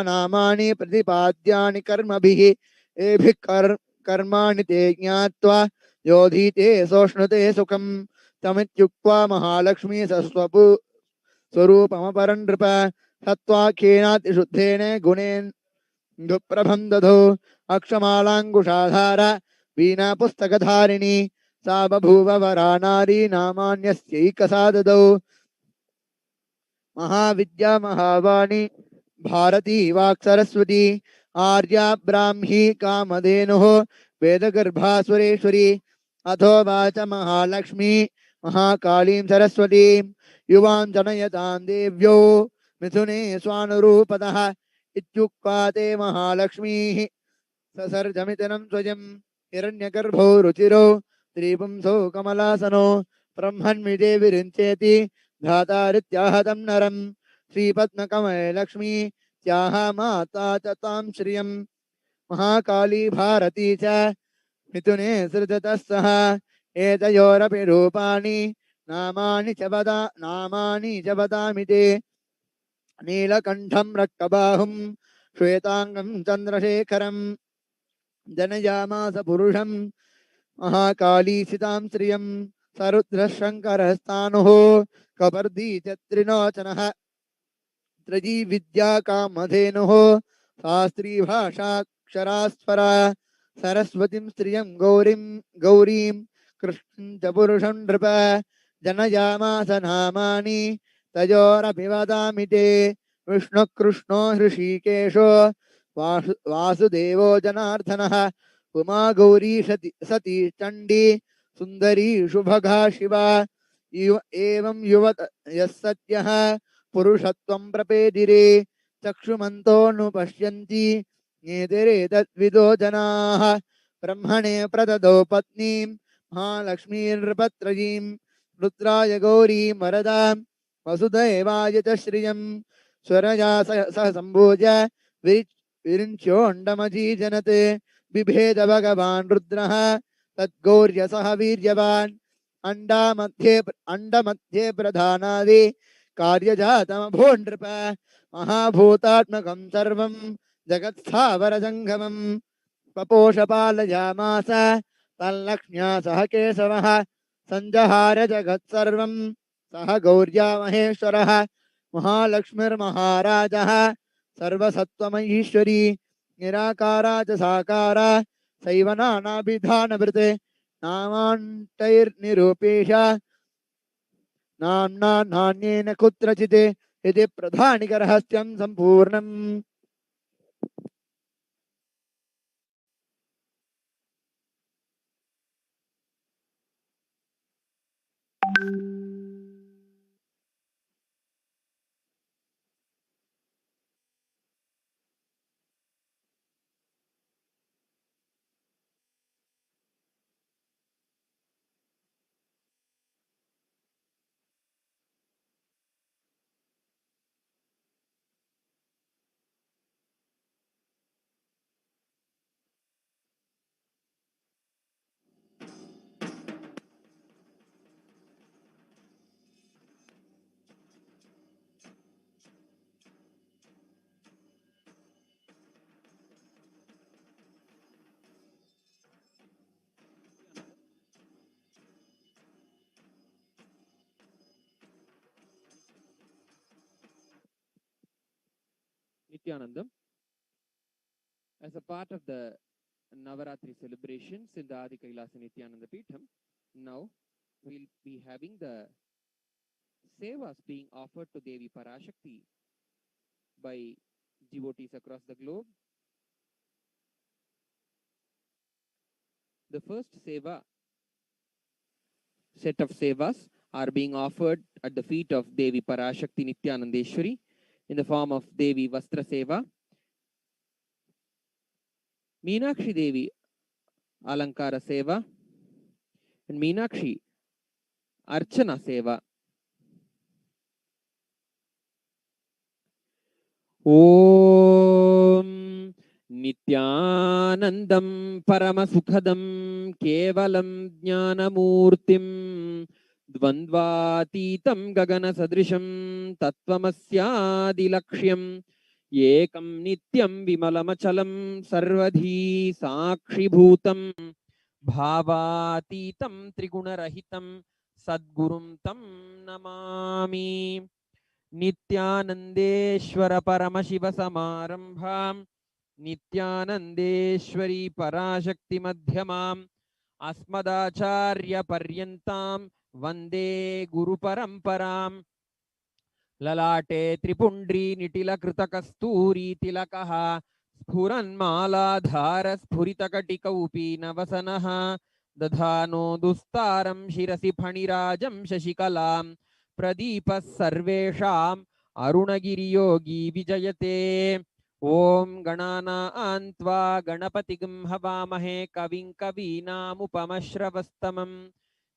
नामानि प्रतिपाद्यानि कर्मभिः एभिः कर्माणि ते ज्ञात्वा योधीते सोष्णुते सुखम् तमित्युक्त्वा महालक्ष्मी स्वरूपमपरं नृप सत्त्वाख्येनातिशुद्धेन गुणेन दुःप्रभं दधौ अक्षमालाङ्कुशाधार वीणा पुस्तकधारिणी सा बभूव वरा नारी नामान्यस्यैकसा ददौ महाविद्या महावाणी भारती वाक्सरस्वती आर्या ब्राह्मी कामधेनुः वेदगर्भा सुरेश्वरी अथो वाच महालक्ष्मी महाकालीं सरस्वतीं युवां जनयतां देव्यो मिथुने स्वानुरूपतः इत्युक्त्वा ते महालक्ष्मीः ससर्जमितनं स्वयं हिरण्यगर्भो रुचिरो त्रिपुंसो कमलासनो ब्रह्मन्विदे विरिञ्चेति धातारित्याहतं नरं श्रीपद्मकमले लक्ष्मी त्याह माता च तां श्रियं महाकाली भारती च मिथुने सृजतः सह एतयोरपि रूपाणि नामानि च वदामि ते नीलकण्ठं रक्तबाहुं श्वेताङ्गं चन्द्रशेखरं जनयामास पुरुषं महाकालीसितां श्रियं सरुद्रः शङ्करस्तानुः कपर्दी च त्रिलोचनः त्रयी विद्या कामधेनुः शास्त्री भाषाक्षरास्वरा सरस्वतीं स्त्रियं गौरीं कृष्णं च पुरुषं नृप जनयामास नामानि तयोरपि वदामि ते विष्णुकृष्णो हृषीकेशो वासुदेवो जनार्दनः उमा गौरी सती चण्डी सुन्दरी शुभगा शिवा एवं युवत यः सत्यः पुरुषत्वं प्रपेदिरे चक्षुमन्तोऽनुपश्यन्ति नेतिरेतद्विदो जनाः ब्रह्मणे प्रददौ पत्नीं महालक्ष्मीर्नृपत्रयीं रुद्राय गौरीं वरदां वसुदेवाय च श्रियं स्वरया सह सम्भोज्य विरिञ्च्योण्डमजीजनते बिभेद भगवान् रुद्रः तद्गौर्यसह वीर्यवान् अण्डमध्ये प्रधानादि कार्यजातमभून्नृप महाभूतात्मकं सर्वं जगत्स्थावरजङ्गमं पपोषपालयामास तल्लक्ष्म्या सह केशवः सञ्जहार जगत्सर्वं सह गौर्या महेश्वरः महालक्ष्मीर्महाराजः सर्वसत्त्वमहीश्वरी निराकारा च साकारा सैव नानाभिधानभृते नामान्तैर्निरूपेश नाम्ना नान्येन कुत्रचित् इति प्रधानिकरहस्यं सम्पूर्णम्। Nityanandam, as a part of the Navaratri celebrations in the Adi Kailasa Nityananda Peetham, now we'll be having the sevas being offered to Devi Parashakti by devotees across the globe. The first seva set of sevas are being offered at the feet of Devi Parashakti Nityanandeshwari in the form of Devi Vastra Seva, Meenakshi Devi Alankara Seva, and Meenakshi Archana Seva. Om Nityanandam Paramasukhadam Kevalam Jnanamurtim Dvandvatitam Gagana Sadrisham Tattvamasya Dilaksham एकं नित्यं विमलमचलं सर्वधी साक्षिभूतं भावातीतं त्रिगुणरहितं सद्गुरुं तं नमामि। नित्यानन्देश्वर परमशिव समारम्भां नित्यानन्देश्वरी पराशक्ति मध्यमाम् अस्मदाचार्य पर्यन्तां वन्दे गुरुपरम्पराम्। ललाटे त्रिपुण्ड्री निटिलकृतकस्तूरी तिलकः स्फुरन्मालाधार स्फुरितकटिकौपीनवसनः दधानो दुस्तारं शिरसि फणिराजं शशिकलां प्रदीपः सर्वेषाम् अरुणगिरियोगी विजयते। ॐ गणानां त्वा गणपतिगं हवामहे कविं कवीनामुपमश्रवस्तमम्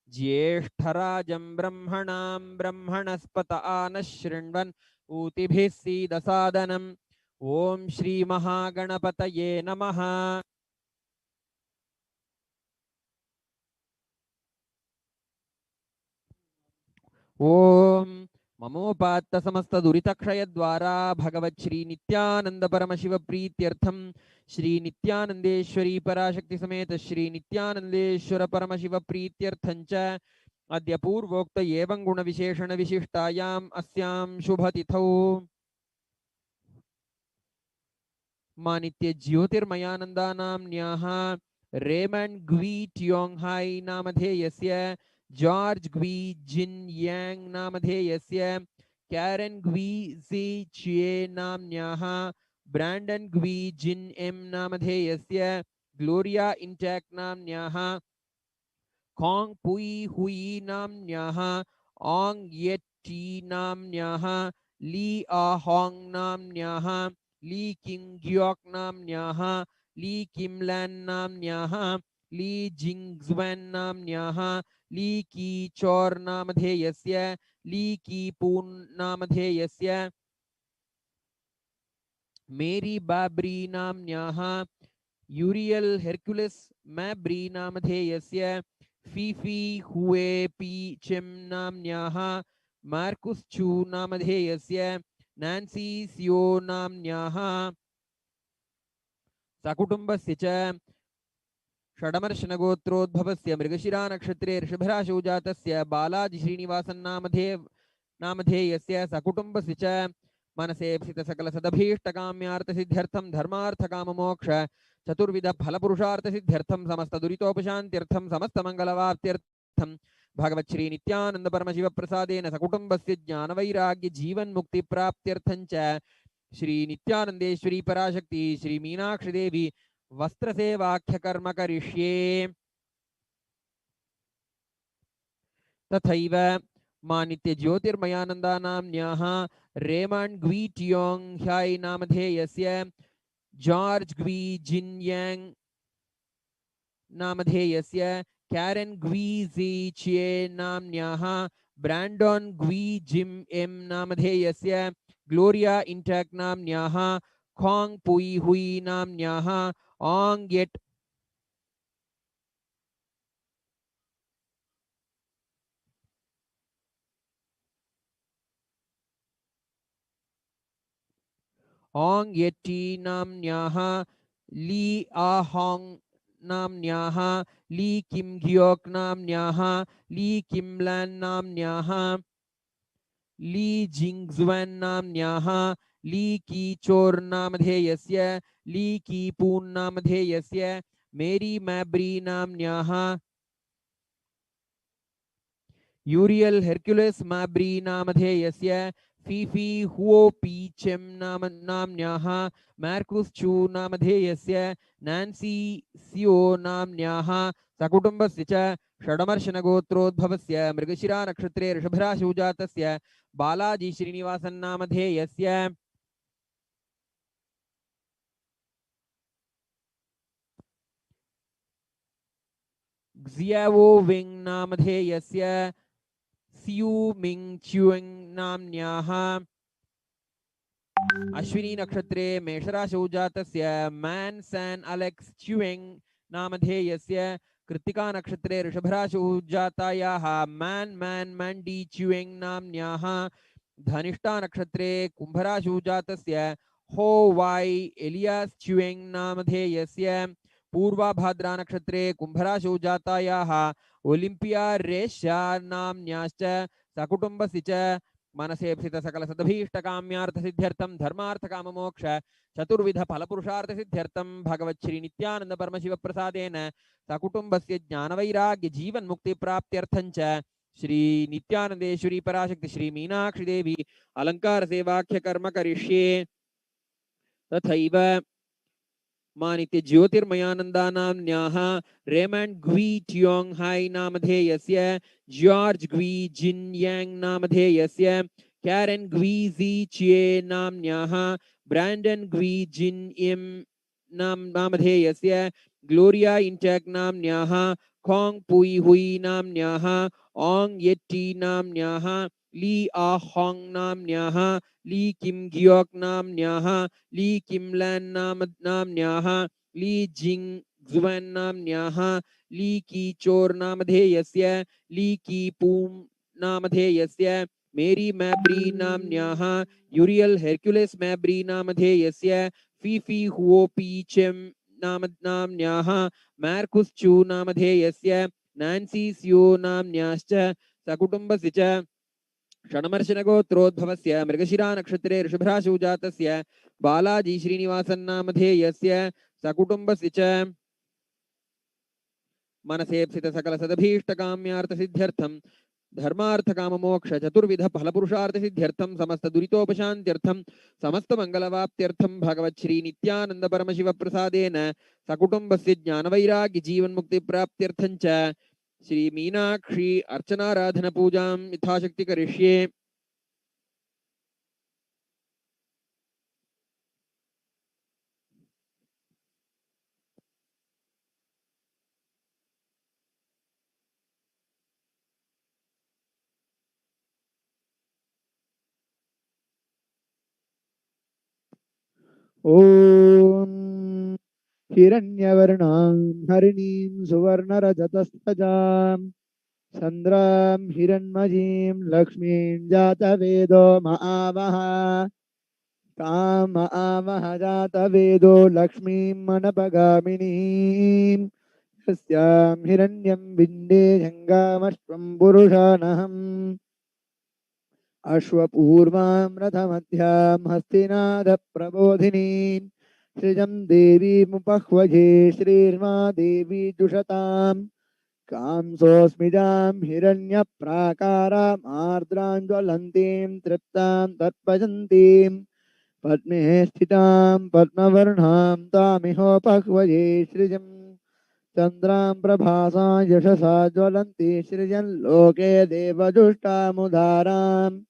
ज्येष्ठराजं ब्रह्मणां ब्रह्मणस्पत आनशृण्वन् ऊतिभिः सीदसादनम्। ॐ श्रीमहागणपतये नमः। ॐ ममोपात्त समस्त दुरितक्षय द्वारा भगवत् श्री नित्यानंद परमशिव प्रीत्यर्थम श्री नित्यानंदेश्वरी पराशक्ति समेत श्री नित्यानंदेश्वर परमशिव प्रीत्यर्थंच अद्य पूर्वोक्त एवं गुण विशेषण विशिष्टायाम् अस्यां शुभतिथौ मानित्य ज्योतिर्मयानन्दानाम्न्याः रेमंड ग्वी ट्योंगहाई नामधेयस्य जॉर्ज ग्वी जिन यांग नामधेयस्य कैरन ग्वी ज़ी चिए नाम्न्याः ब्रैंडन ग्वी जिन एम नामधेयस्य ग्लोरिया इंटैक नाम्न्याः खोंग पुई हुई नाम्न्याः ओंग येट टी नाम्न्याः ली आ होंग नाम्न्याः ली किंग ग्योक नाम्न्याः ली किमलैन नाम्न्याः ली जिंगज्वेन नाम्न्याः ली की चोर नामधेयस्य ली की पून नामधेयस्य मेरी बाब्री नाम्न्याः यूरियल हेर्कुलस मैब्री नामधेयस्य फीफी हुए पी चिम नाम्न्याः मार्कुस चू नामधेयस्य नैन्सी सियो नाम्न्याः सकुटुम्बस्य च षडमर्शनगोत्रोद्भवस्य मृगशिरा नक्षत्रे ऋषभराशौ जातस्य बालाजि श्रीनिवासन् नामधेयस्य सकुटुम्बस्य च मनसे स्थित सकल सदभीष्टकाम्यार्थसिद्ध्यर्थं धर्मार्थकाममोक्ष चतुर्विध फलपुरुषार्थसिद्ध्यर्थं समस्त दुरितोपशान्त्यर्थं समस्त मंगलवाप्त्यर्थं भगवत् श्री नित्यानंद परमशिव प्रसादेन सकुटुम्बस्य ज्ञानवैराग्य जीवन मुक्ति प्राप्त्यर्थं च श्री नित्यानंदेश्वरी पराशक्ति श्री मीनाक्षी देवी वस्त्रसेवाख्य कर्म करिष्ये। तथैव मानित्य ज्योतिर्मयानन्दानाम्न्याः रेमंड ग्वी ट्योंग ह्याई नामधेयस्य जॉर्ज ग्वी जिन यांग नामधेयस्य कैरन ग्वी ज़ी चिए नाम्न्याः ब्रैंडन ग्वी जिम एम नामधेयस्य ग्लोरिया इंटैक नाम्न्याः खोंग पुई हुई नाम्न्याः ओंग येट ओंग येटी नाम्न्याः ली आ होंग नाम्न्याः ली किम ग्योक नाम्न्याः ली किमलैन नाम्न्याः ली जिंगज्वेन नाम्न्याः ली की चोर नामधेयस्य ली की पून नामधेयस्य मेरी मैब्री नाम्न्याः यूरियल हेर्कुलस मैब्री नामधेयस्य फीफी हुओ पीचेम नाम्न्याः मार्कुस चू नामधेयस्य नैन्सी सियो नाम्न्याः सकुटुम्बस्य च षडमर्शनगोत्रोद्भवस्य मृगशिरा नक्षत्रे ऋषभराशौ जातस्य बालाजी श्रीनिवासन् नामधेयस्य ज़ियावो विंग नामधेयस्य सियू मिंग च्युइंग नाम्न्याः अश्विनी नक्षत्रे मेषराशौ जातस्य मैन सैन अलेक्स च्युइंग नामधेयस्य कृत्तिका नक्षत्रे ऋषभराशौ जातायाः मैन मैन मैंडी च्युइंग नाम्न्याः धनिष्ठा नक्षत्रे कुंभराशौ जातस्य हो वाई एलियास च्युएंग नामधेयस्य पूर्वाभाद्रा नक्षत्रे कुंभराशौ जातायाः ओलिम्पिया रेष्या नाम्न्याश्च सकुटुम्बस्य च मनसेप्सित सकल सदभीष्टकाम्यार्थ सिद्ध्यर्थम धर्मार्थ काम मोक्ष चतुर्विध फलपुरुषार्थ सिद्ध्यर्थम भगवत् श्री नित्यानंद परमशिव प्रसादेन सकुटुम्बस्य ज्ञानवैराग्य जीवन मुक्ति प्राप्त्यर्थं च श्री नित्यानंदेश्वरी पराशक्ति श्री मीनाक्षी देवी अलंकार सेवाख्य कर्म करिष्ये तथैव मानित्य ज्योतिर्मयानन्दानाम्न्याः रेमंड ग्वी ट्योंग हाई नामधेयस्य जॉर्ज ग्वी जिन यांग नामधेयस्य कैरन ग्वी जी चिए नाम्न्याः ब्रैंडन ग्वी जिन इम नामधेयस्य ग्लोरिया इंटेक नाम्न्याः खोंग पुई हुई नाम्न्याः ओंग येट्टी नाम्न्याः ली आ होंग नाम्न्याः ली किम गियोक नाम्न्याः ली किमलैन नाम्न्याः ली जिंग जुएन नाम्न्याः ली की चोर नामधेयस्य ली की पूम नामधेयस्य मेरी मैब्री नाम्न्याः यूरियल हेर्क्युलेस मैब्री नामधेयस्य फीफी हुओ पीचेम नाम्न्याः मार्कुस चू नामधेयस्य नैन्सी स्यो नाम्न्याश्च सकुटुम्बस्य च षण्मर्षणगोत्रोद्भवस्य मृगशिरा नक्षत्रे ऋषभराशौ जातस्य बालाजी श्रीनिवासन् नामधेयस्य सकुटुम्बस्य च मनसेप्सित सकल सदभीष्टकाम्यार्थ सिद्ध्यर्थं धर्मार्थ काम मोक्ष चतुर्विध फलपुरुषार्थ सिद्ध्यर्थं समस्त दुरितोपशान्त्यर्थं समस्त मंगलवाप्त्यर्थं भगवत् श्री नित्यानंद परमशिव प्रसादेन सकुटुम्बस्य ज्ञानवैराग्य जीवन मुक्ति प्राप्त्यर्थं च श्री मीनाक्षी अर्चनाराधन पूजां यथाशक्ति करिष्ये। ॐ हिरण्यवर्णां हरिणीं सुवर्णरजतस्तजां चन्द्रां हिरण्मयीं लक्ष्मीं जातवेदो महावः तां महावः जातवेदो लक्ष्मीं मनपगामिनीं यस्यां हिरण्यं बिन्दे जङ्गामश्वं पुरुषानहम् अश्वपूर्वां रथमध्यां हस्तिनादप्रबोधिनीं सृजं देवीमुपह्वजे श्रीर्मा देवी जुषतां कांसोऽस्मिजां हिरण्यप्राकाराम् आर्द्रां ज्वलन्तीं तृप्तां तत्पजन्तीं पद्मे स्थितां पद्मवर्णां तामिहोपह्वजे सृजम् चन्द्रां प्रभासां यशसा ज्वलन्ति सृजन् लोके देवदुष्टामुदाराम्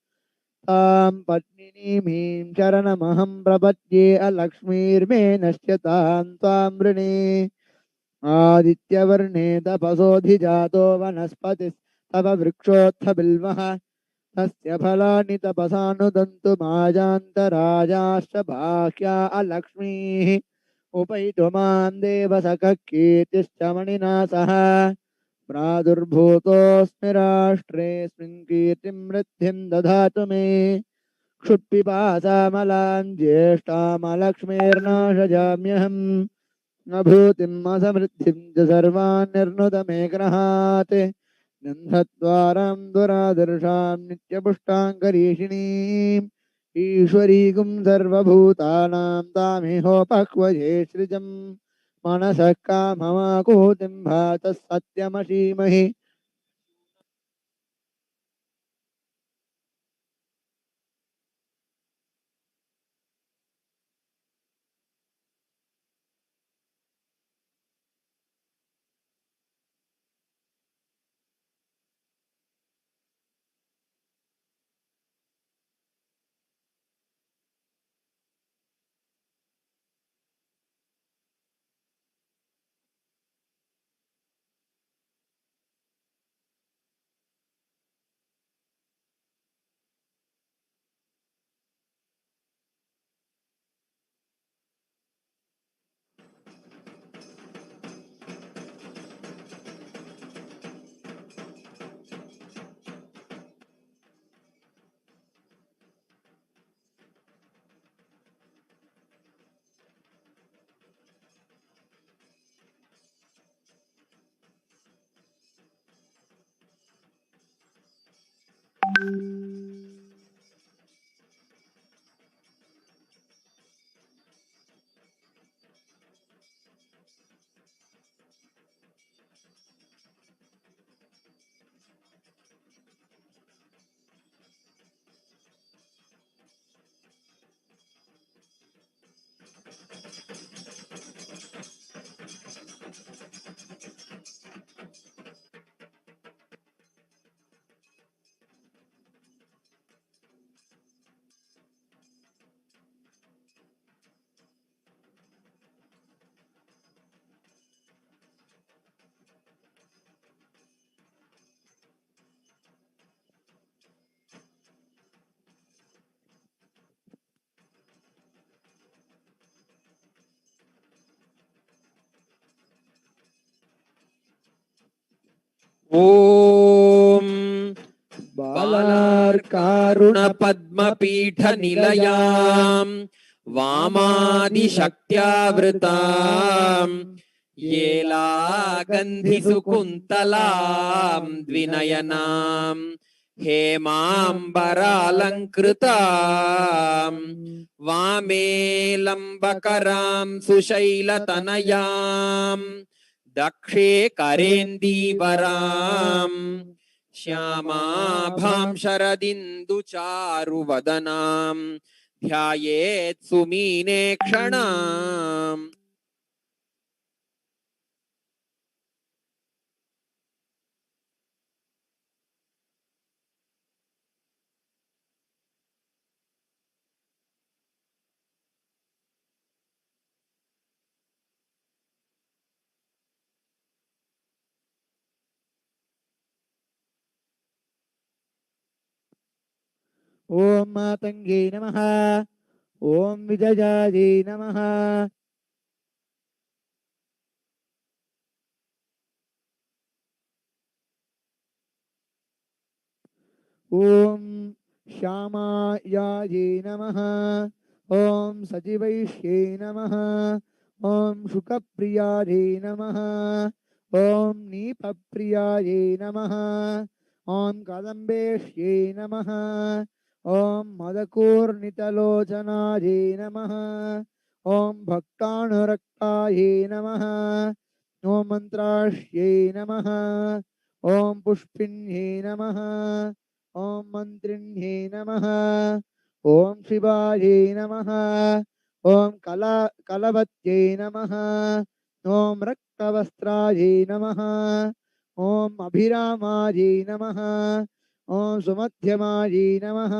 तां पद्मिनीमीं शरणमहं प्रपद्ये अलक्ष्मीर्मे नश्यतां त्वां वृणे आदित्यवर्णे तपसोऽधिजातो वनस्पतिस्तव वृक्षोत्थ बिल्वः तस्य फलानि तपसानुदन्तु माजान्तराजाश्च बाह्या अलक्ष्मीः उपैतुमां देवसखः कीर्तिश्च मणिना सह प्रादुर्भूतोऽस्मि राष्ट्रेऽस्मिन् कीर्तिं वृद्धिं ददातु मे क्षुत्पिपासामलां ज्येष्ठामलक्ष्मीर्नाशयाम्यहम् न भूतिम् असमृद्धिं च सर्वान् निर्नुत मे ग्रहात् गन्धद्वारां दुरादर्शां नित्यपुष्टां करीषिणीम् ईश्वरीकुं सर्वभूतानां तामिहोपह्वये सृजम् मनसः काममाकूतिं भातः सत्यमशीमहि ओम बालार्कारुण पद्मपीठ निलयाम वामादिशक्त्यावृताम येलागन्धि सुकुन्तलां द्विनयनां हेमाम्बरालङ्कृतां वामे लम्बकरां सुशैलतनयां दक्षे करेन्दीवरां श्यामाभां शरदिन्दुचारुवदनां ध्यायेत् सुमीनेक्षणाम्। ओम मातंगे नमः। ओम विजयाजे नमः। ओम श्यामायाजे नमः। ओम सचिवैष्ये नमः। ओम शुकप्रियाजे नमः। ओम नीपप्रियाजे नमः। ओम कदम्बेष्ये नमः। ओम मदकूर्णितलोचनाये नमः। ओम भक्तानुरक्ताये नमः। ओम मंत्राश्ये नमः। ओम पुष्पिन्ये नमः। ओम मंत्रिण्ये नमः। ओम शिवाये नमः। ओम कलवत्ये नमः। ओम रक्तवस्त्राये नमः। ओम अभिरामाये नमः। ओम सुमध्यमाये नमः।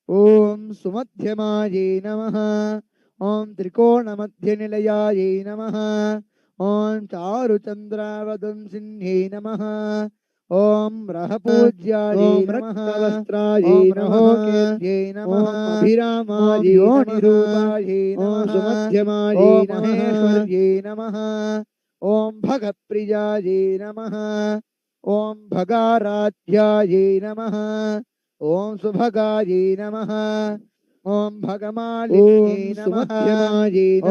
ओम सुमध्यमाये नमः। ओम त्रिकोणमध्यनिलयाये नमः। ओम चारुचन्द्रावदंसिन्ये नमः। ओम रहपूज्याये नमः। रक्तवस्त्राये नमोकेत्ये नमः। अभिरामाये योनिरूपाये नमः। सुमध्यमाये महेश्वर्ये नमः। ओम भगप्रियाये नमः। ओम भगाराध्याये नमः। ओम सुभगाये नमः। ओम भगमालिन्ये नमः।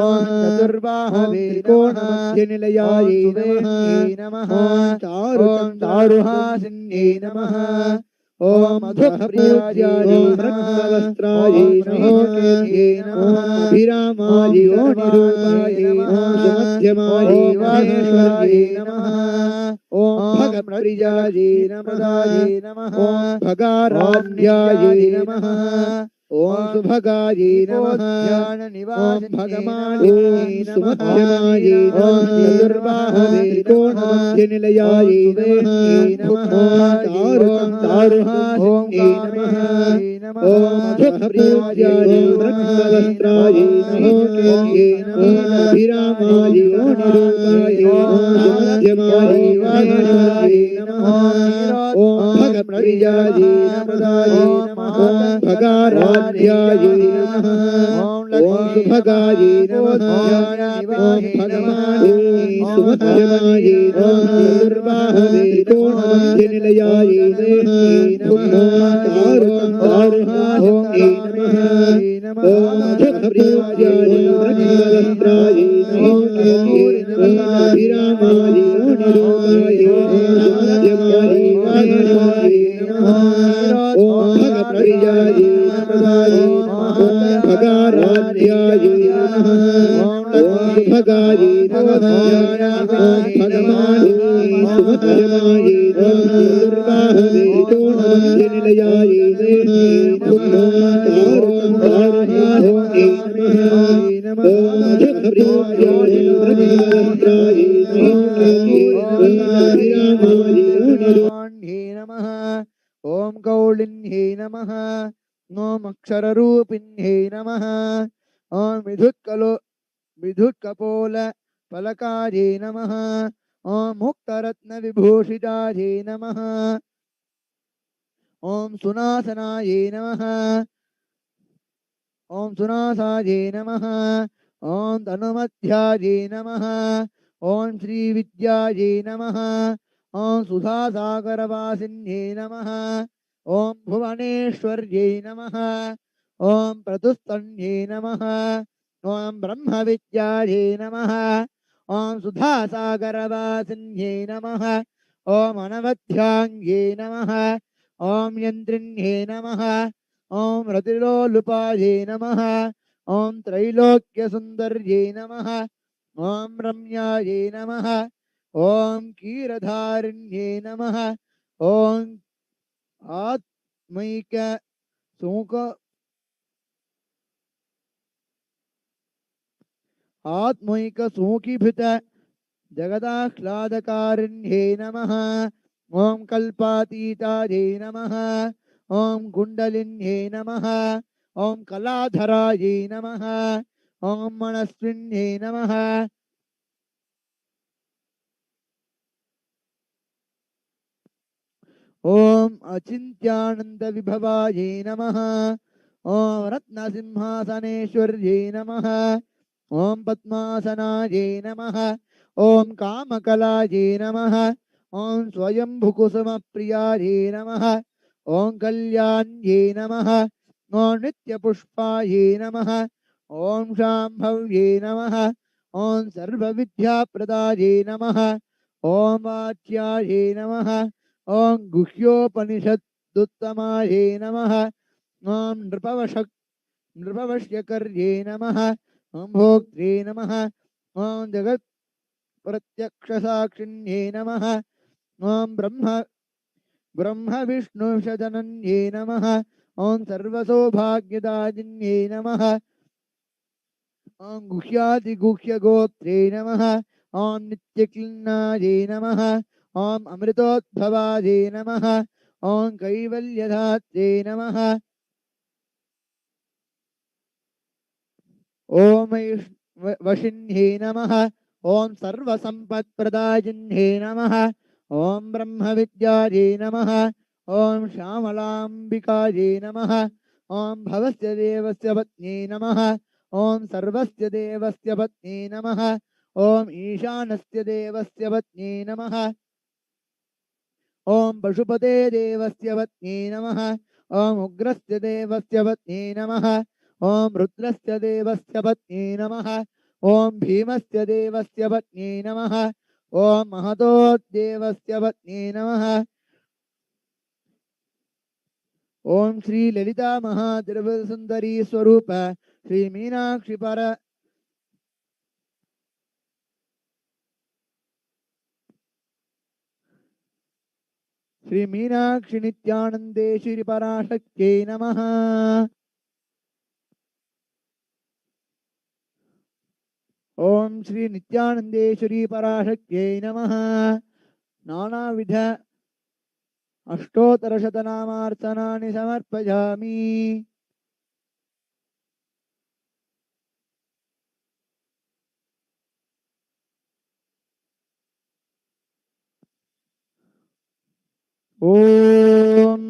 ओम चतुर्बाहवे त्रिकोणमध्यनिलयाये नमः। ओम चारुहासिन्ये नमः। ओम मधुप्रियाये रक्तवस्त्राये नमोकेत्ये नमः। अभिरामाये योनिरूपाये नमः। सुमध्यमाये महेश्वर्ये नमः। ओम भगप्रियाये नमः। ओम भगाराध्याये नमः। ओम सुभगाये नमः। ओम भगमालिन्ये सुमध्यमाये चतुर्बाहवे त्रिकोणमध्यनिलयाये नमः। चारुहासिन्ये नमः। ओम मधुप्रियाये रक्तवस्त्राये नमोकेत्ये नमः। अभिरामाये योनिरूपाये सुमध्यमाये महेश्वर्ये नमः। ओम भगप्रियाये नमः। भगाराध्याये नमः। ओम सुभगाये नमः। ओम भगमालिन्ये सुमध्यमाये चतुर्बाहवे त्रिकोणमध्यनिलयाये नमः। ओम कौलिन्यै नमः। ओम अक्षररूपिण्यै नमः। ओम विद्युत्कपोल फलकायै नमः। ओम मुक्तरत्नविभूषितायै नमः। ओम सुनासनायै नमः। ओम सुनासायै नमः। ओम तनुमध्यायै नमः। ओम श्रीविद्यायै नमः। ओम सुधासागरवासिन्यै नमः। ओम भुवनेश्वर्यै नमः। ओम प्रतुस्तन्यै नमः। ओम ब्रह्मविद्यायै नमः। ओम सुधासागरवासिन्यै नमः। ओम अनवध्याङ्ग्यै नमः। ओम यन्त्रिण्यै नमः। ओम रतिलोलुपायै नमः। ओम त्रैलोक्यसुन्दर्यै नमः। ओम रम्यायै नमः। ओम क्षीरधारिण्यै नमः। ओम आत्मैक सुख आत्मैक सुखीभूत जगदाह्लादकारिण्यै नमः। ओम कल्पातीतायै नमः। ओम कुण्डलिन्यै नमः। ओम कलाधरायै नमः। ओम मनस्विन्यै नमः। ओम अचिन्त्यानंद विभवायै नमः। ओम रत्नसिंहासनेश्वर्यै नमः। ओम पद्मासनायै नमः। ओम कामकलायै नमः। ओम स्वयंभुकुसुमप्रियायै नमः। ओम कल्याण्यै नमः। ओम नित्यपुष्पायै नमः। ओम शाम्भव्यै नमः। ओम सर्वविद्याप्रदायै नमः। ओम वाच्यायै नमः। ओम गुह्योपनिषदुत्तमायै नमः। ओम नृपवश्यकर्ये नमः। ओम भोक्त्रे नमः। ओम जगत् प्रत्यक्षसाक्षिण्ये नमः। ओम ब्रह्म विष्णुशतनन्ये नमः। ओम सर्वसौभाग्यदायिन्ये नमः। ओम गुह्यादिगुह्यगोत्रे नमः। ओम नित्यक्लिन्नायै नमः। ओम अमृतोद्भवायै नमः। ओम कैवल्यधात्रे नमः। ओम वशिन्ये नमः। ओम सर्वसम्पत्प्रदायिन्ये नमः। ओम ब्रह्मविद्यायै नमः। ओम श्यामलाम्बिकायै नमः। ओम भवस्य देवस्य पत्न्यै नमः। ओम सर्वस्य देवस्य पत्न्यै नमः। ओम ईशानस्य देवस्य पत्न्यै नमः। ओम पशुपते देवस्य पत्न्यै नमः। ओम उग्रस्य देवस्य पत्न्यै नमः। ओम रुद्रस्य देवस्य पत्न्यै नमः। ओम भीमस्य देवस्य पत्न्यै नमः। ओम महतोदेवस्य पत्न्यै नमः। ओम श्री ललिता महात्रिपुरसुंदरी स्वरूप श्री मीनाक्षी श्री मीनाक्षी नित्यानंदेश्वरी पराशक्त्यै नमः। ओम श्री नित्यानंदेश्वरी पराशक्त्यै नमः। नानाविध अष्टोत्तरशतनामार्चनानि समर्पयामि। ओम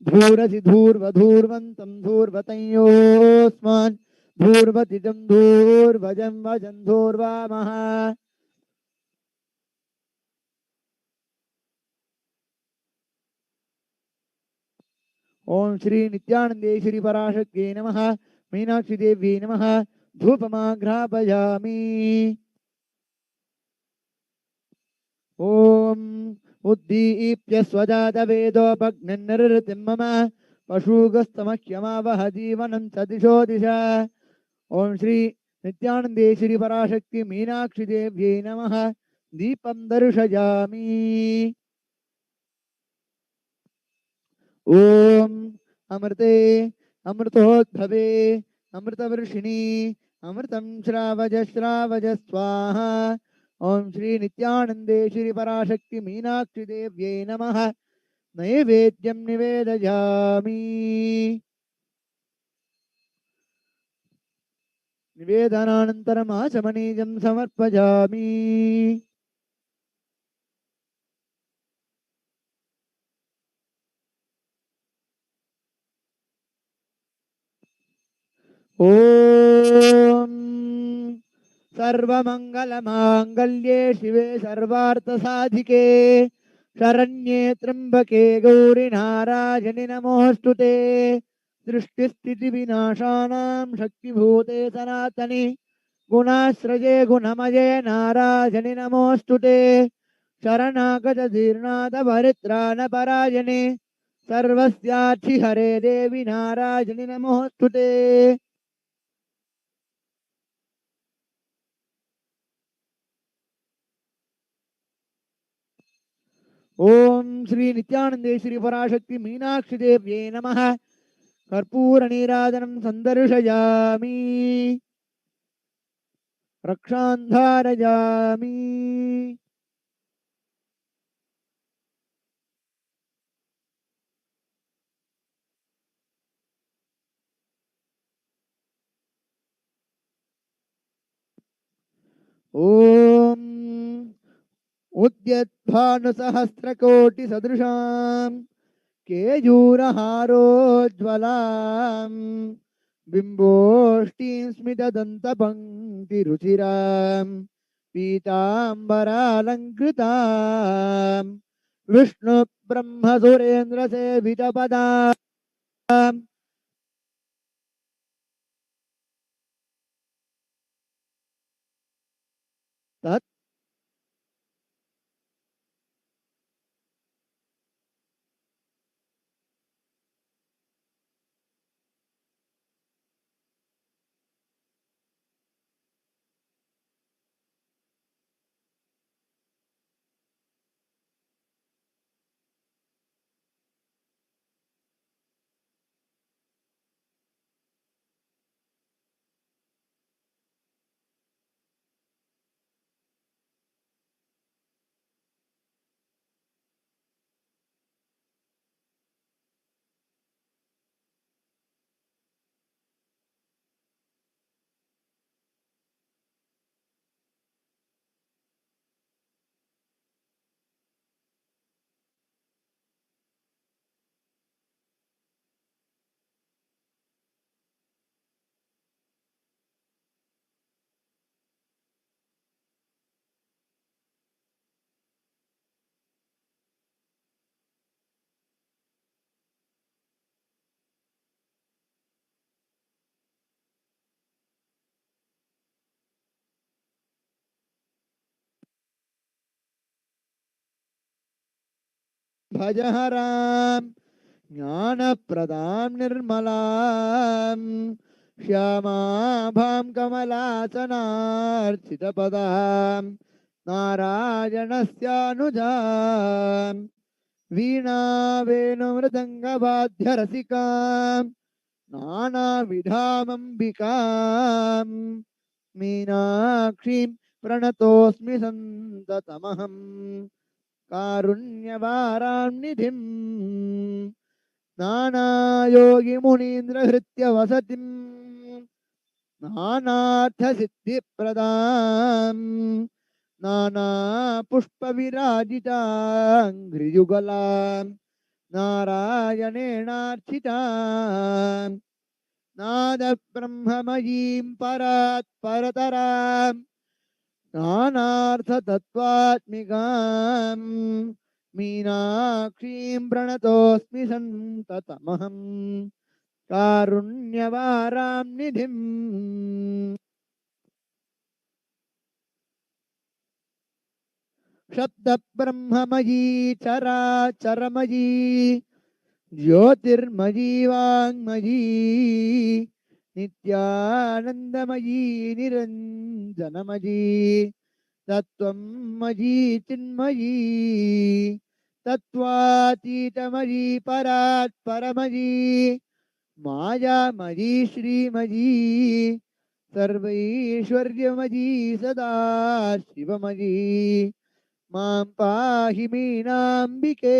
धूरसि धूर्वधूर्वन्तं धूर्वतयोस्मान् धूर्वतिजं धूर्वजं वजं धूर्वामः। ओम श्री नित्यानंदेश्वरी पराशक्त्यै नमः। मीनाक्षी देव्यै नमः। धूपमाघ्रापयामि। ओम उद्दीप्य स्वजातवेदोपग्निर्निरृतिं मम पशुगस्तमह्यमावह जीवनं च दिशो दिशा। ओम श्री नित्यानंदेश्वरी पराशक्ति मीनाक्षी देव्यै नमः। दीपं दर्शयामि। ओम अमृते अमृतोद्भवे अमृतवर्षिणी अमृतं श्रावज श्रावज स्वाहा। ओम श्री नित्यानंदेश्वरी पराशक्ति मीनाक्षी देव्यै नमः। नैवेद्यं निवेदयामि। निवेदनानन्तरम् आचमनीयं समर्पयामि। ॐ सर्वमङ्गलमाङ्गल्ये शिवे सर्वार्थसाधिके शरण्ये त्र्यम्बके गौरि नारायणि नमोऽस्तु ते। सृष्टिस्थितिविनाशानां शक्तिभूते सनातनि गुणाश्रये गुणमये नारायणि नमोऽस्तु ते। शरणागतधीर्नाथपरित्राणपरायणे सर्वस्यार्थि हरे देवि नारायणि नमोऽस्तु ते। ओम श्री नित्यानंदेश्वरी पराशक्ति मीनाक्षी देव्यै नमः। कर्पूरनीराजनं सन्दर्शयामि। रक्षान्धारयामि। ओम उद्यद्भानुसहस्रकोटिसदृशां केयूरहारोज्ज्वलां बिम्बोष्टीं स्मितदन्तपङ्क्तिरुचिरां पीताम्बरालङ्कृतां विष्णुब्रह्मसुरेन्द्रसेवितपदां तत् भजहरां ज्ञानप्रदां निर्मलां श्यामाभां कमलासनार्चितपदां नारायणस्यानुजां वीणावेणुमृदङ्गवाद्यरसिकां नानाविधामम्बिकां मीनाक्षीं प्रणतोऽस्मि सन्ततमहम् कारुण्यवारान्निधिं नानायोगिमुनीन्द्रहृत्यवसतिं नानार्थसिद्धिप्रदां नानापुष्पविराजिताङ्घ्रियुगलां नारायणेनार्चितां नादब्रह्ममयीं परात् परतरां नानार्थतत्त्वात्मिकां मीनाक्षीं प्रणतोऽस्मि सन्ततमहं कारुण्यवारां निधिम् शब्दब्रह्ममयी चराचरमयी ज्योतिर्मयी वाङ्मयी नित्यानन्दमयी निरञ्जनमयी तत्त्वमयी चिन्मयी तत्त्वातीतमयी परात्परमयी मायामयी श्रीमयी सर्वैश्वर्यमयी सदा शिवमयी मां पाहि मीनाम्बिके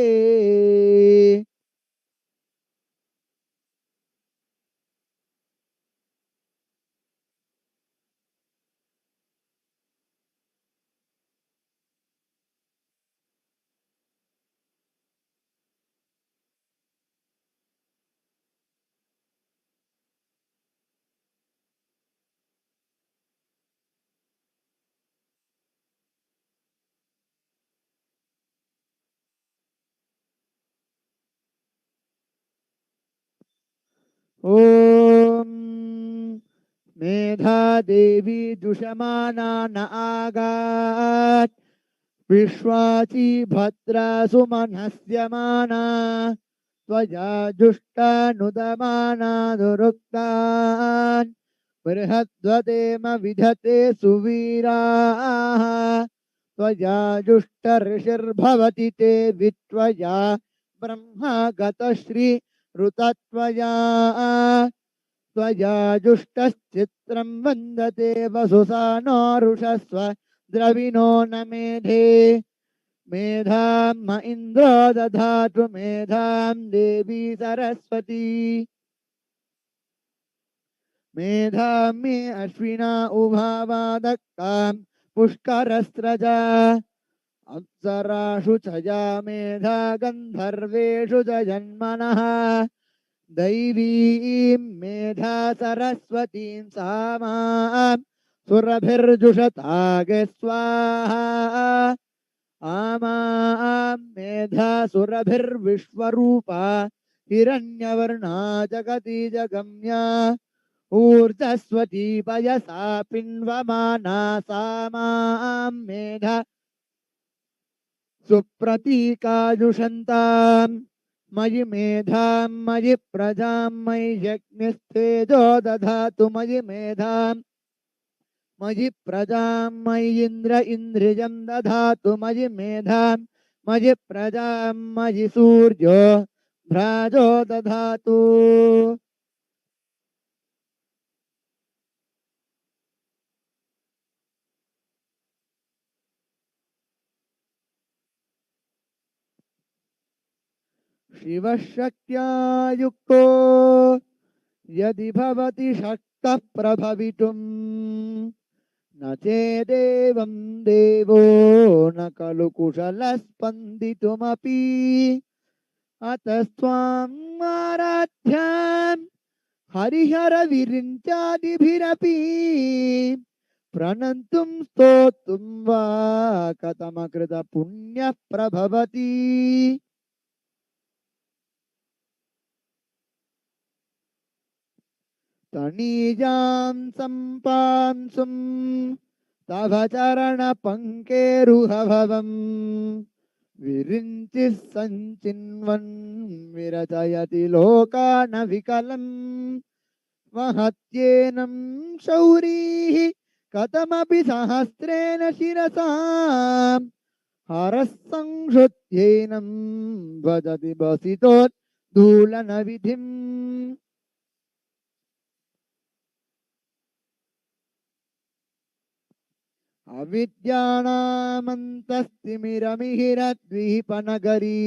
ॐ मेधा देवी दुषमाना न आगात् विश्वाची भद्रा सुमनस्य माना त्वया जुष्टानुदमाना दुरुक्तान् बृहद्वदेम विधते सुवीराः त्वया जुष्टऋषिर्भवति ते वित्वया ब्रह्मा गतश्री ऋतत्वया त्वया जुष्टश्चित्रं वन्दते वसुसानो रुषस्व द्रविणो न मेधे मेधां म इन्द्रो दधातु मेधां देवी सरस्वती मेधां मे अश्विना उभावादक्तां पुष्करस्रजा अप्सराषु च या मेधा गन्धर्वेषु च जन्मनः दैवीं मेधा सरस्वतीं सामां सुरभिर्जुषतागे स्वाहा आमां मेधा सुरभिर्विश्वरूपा हिरण्यवर्णा जगति जगम्या ऊर्जस्वती पयसा पिन्वमाना सामां मेधा सुप्रतीकाजुषन्ताम् मयि मेधां मयि प्रजां मयि यज्ञस्तेजो दधातु मयि मेधां मयि प्रजां मयि इन्द्र इन्द्रियं दधातु मयि मेधां मयि प्रजां मयि सूर्यो भ्राजो दधातु शिवशक्त्या युक्तो यदि भवति शक्तः प्रभवितुम् न चेदेवं देवो न खलु कुशलः स्पन्दितुमपि अतस्त्वाम् आराध्यां हरिहरविरिञ्चादिभिरपि प्रणन्तुं स्तोतुं वा कथमकृतपुण्यः प्रभवति तणीजां सम्पांसुं तव चरणपङ्केरुहभवम् विरिञ्चिः सञ्चिन्वन् विरचयति लोकानविकलम् महत्येनं शौरीः कथमपि सहस्रेण शिरसा हरः संहृत्यैनं भजति बसितोद्धूलनविधिम् अविद्यानामन्तस्तिमिरमिहिरद्वीपनगरी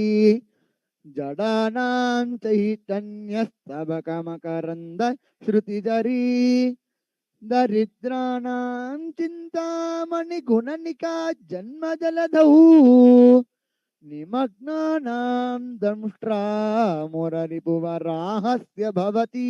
जडानां चैतन्यस्तबकमकरन्द श्रुतिजरी दरिद्राणां चिन्तामणिगुणनिका जन्मजलधौ निमग्नानां दंष्ट्रा मुररिपुवराहस्य भवति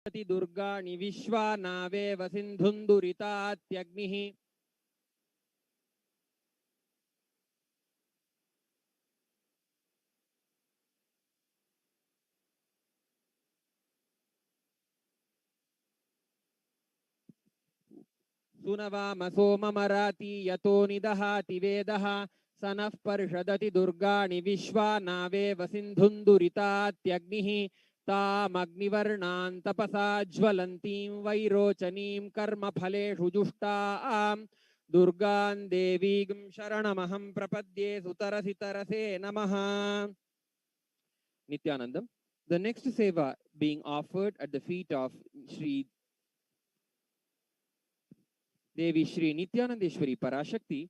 दुर्गाणि विश्वा नावेव सिन्धुन्दुरितात्यग्निः सुनवाम सोममराति यतो निदहाति वेदः स नः पर्षदति दुर्गाणि विश्वा नावेव सिन्धुन्दुरितात्यग्निः तामग्निवर्णान् तपसा ज्वलन्तीं वैरोचनीं कर्मफलेषु जुष्टां दुर्गां देवीं शरणमहं प्रपद्ये सुतरसि तरसे नमः. Nityanandam. The next seva being offered at the feet of Sri Devi Shri Nityanandeshwari Parashakti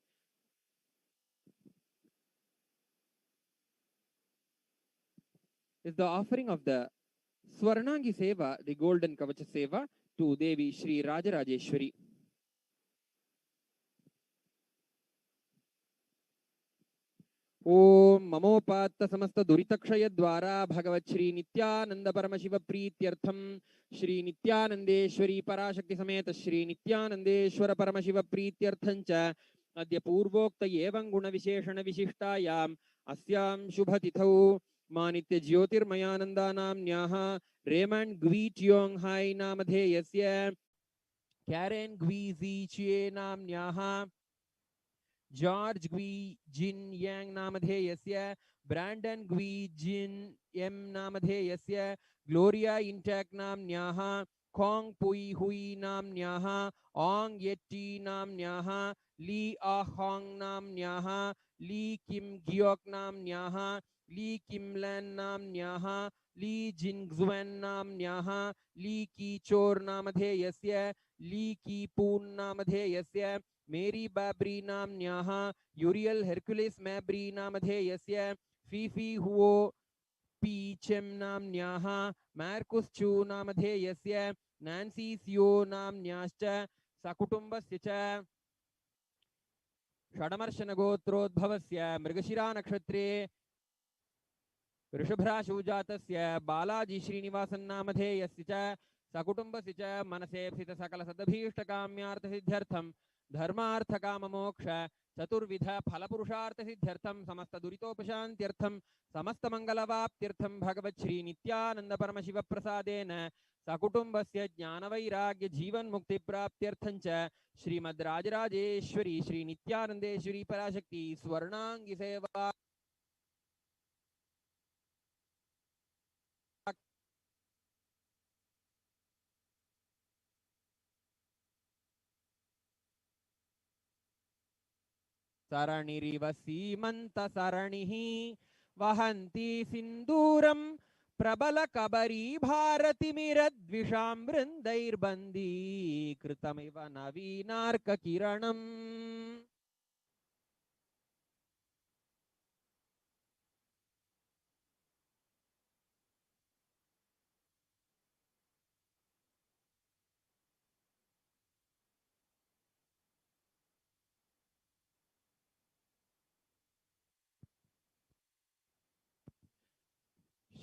is the offering of the Swarnangi Seva, the Golden Kavacha Seva, to Devi Shri Rajarajeshwari. ओम ममोपात्त समस्त दुरितक्षय द्वारा भगवत श्री नित्यानंद परम शिव प्रीत्यर्थम श्री नित्यानंदेश्वरी पराशक्ति समेत श्री नित्यानंदेश्वर परम शिव प्रीत्यर्थं च अद्य पूर्वोक्त एवं गुण विशेषण विशिष्टायाम अस्याम शुभ तिथौ मानित्य ज्योतिर्मयानंदानाम्न्याः रेमंड ग्वीट्योंग हाई नामधेयस्य कैरेन ग्वीजीचिए नाम्न्याः जॉर्ज ग्वी जिन यांग नामधेयस्य ब्रैंडन ग्वी जिन एम नामधेयस्य ग्लोरिया इंटैक नाम्न्याः खोंग पुई हुई नाम्न्याः ओंग येट्टी नाम्न्याः ली आहोंग नाम्न्याः ली किम गियोक नाम्न्याः ली किमलन नाम्न्याः ली जिंगजुएन नाम्न्याः ली की चोर नामधेयस्य ली की पून नामधेयस्य मेरी बाब्री नाम्न्याः यूरियल हेर्कुलिस मैब्री नामधेयस्य फीफी हुओ पीचेम नाम्न्याः मार्कुस चू नामधेयस्य नैन्सी सियो नाम्न्याश्च सकुटुम्बस्य च षडमर्शन गोत्रोद्भवस्य मृगशिरा नक्षत्रे ऋषभराशौ जातस्य बालाजी श्रीनिवासन नामधेयस्य च सकुटुम्बस्य च मनसे स्थित सकल सदभीष्टकाम्यार्थ सिद्ध्यर्थं धर्मार्थ काम मोक्ष चतुर्विध फल पुरुषार्थ सिद्ध्यर्थम समस्त दुरितोपशांत्यर्थम समस्त मंगलवाप्त्यर्थम भगवत श्री नित्यानंद परम शिव प्रसादेन सकुटुंबस्य ज्ञान वैराग्य जीवन मुक्ति प्राप्त्यर्थं च श्रीमद् राजराजेश्वरी श्री नित्यानंदेश्वरी पराशक्ति स्वर्णांगी सेवा सरणिरिव सीमंत सरणिः वहन्ति सिन्दूरं प्रबल कबरी भारतिमिरद्विषां वृन्दैर्बन्दी कृतमिव नवीनार्क किरणम्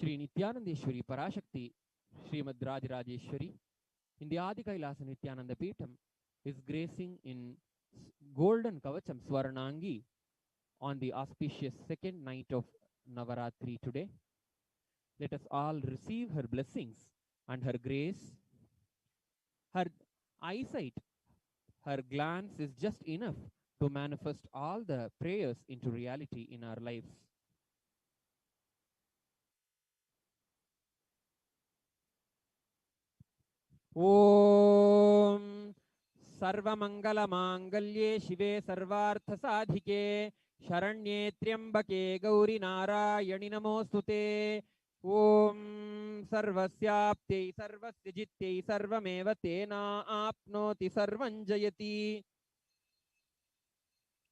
Shri Nityanandeshwari Parashakti Srimad Rajarajeshwari in the Adi Kailasa Nityananda Peetham is gracing in golden kavacham Swarnangi on the auspicious second night of Navaratri today. Let us all receive her blessings and her grace. Her eyesight, her glance is just enough to manifest all the prayers into reality in our lives. ओम सर्वमंगल मांगल्ये शिवे सर्वार्थ साधिके शरण्ये त्र्यंबके गौरी नारायणि नमोस्तुते ओम सर्वस्याप्त्यै सर्वस्य जित्यै सर्वमेव तेना आप्नोति सर्वं जयति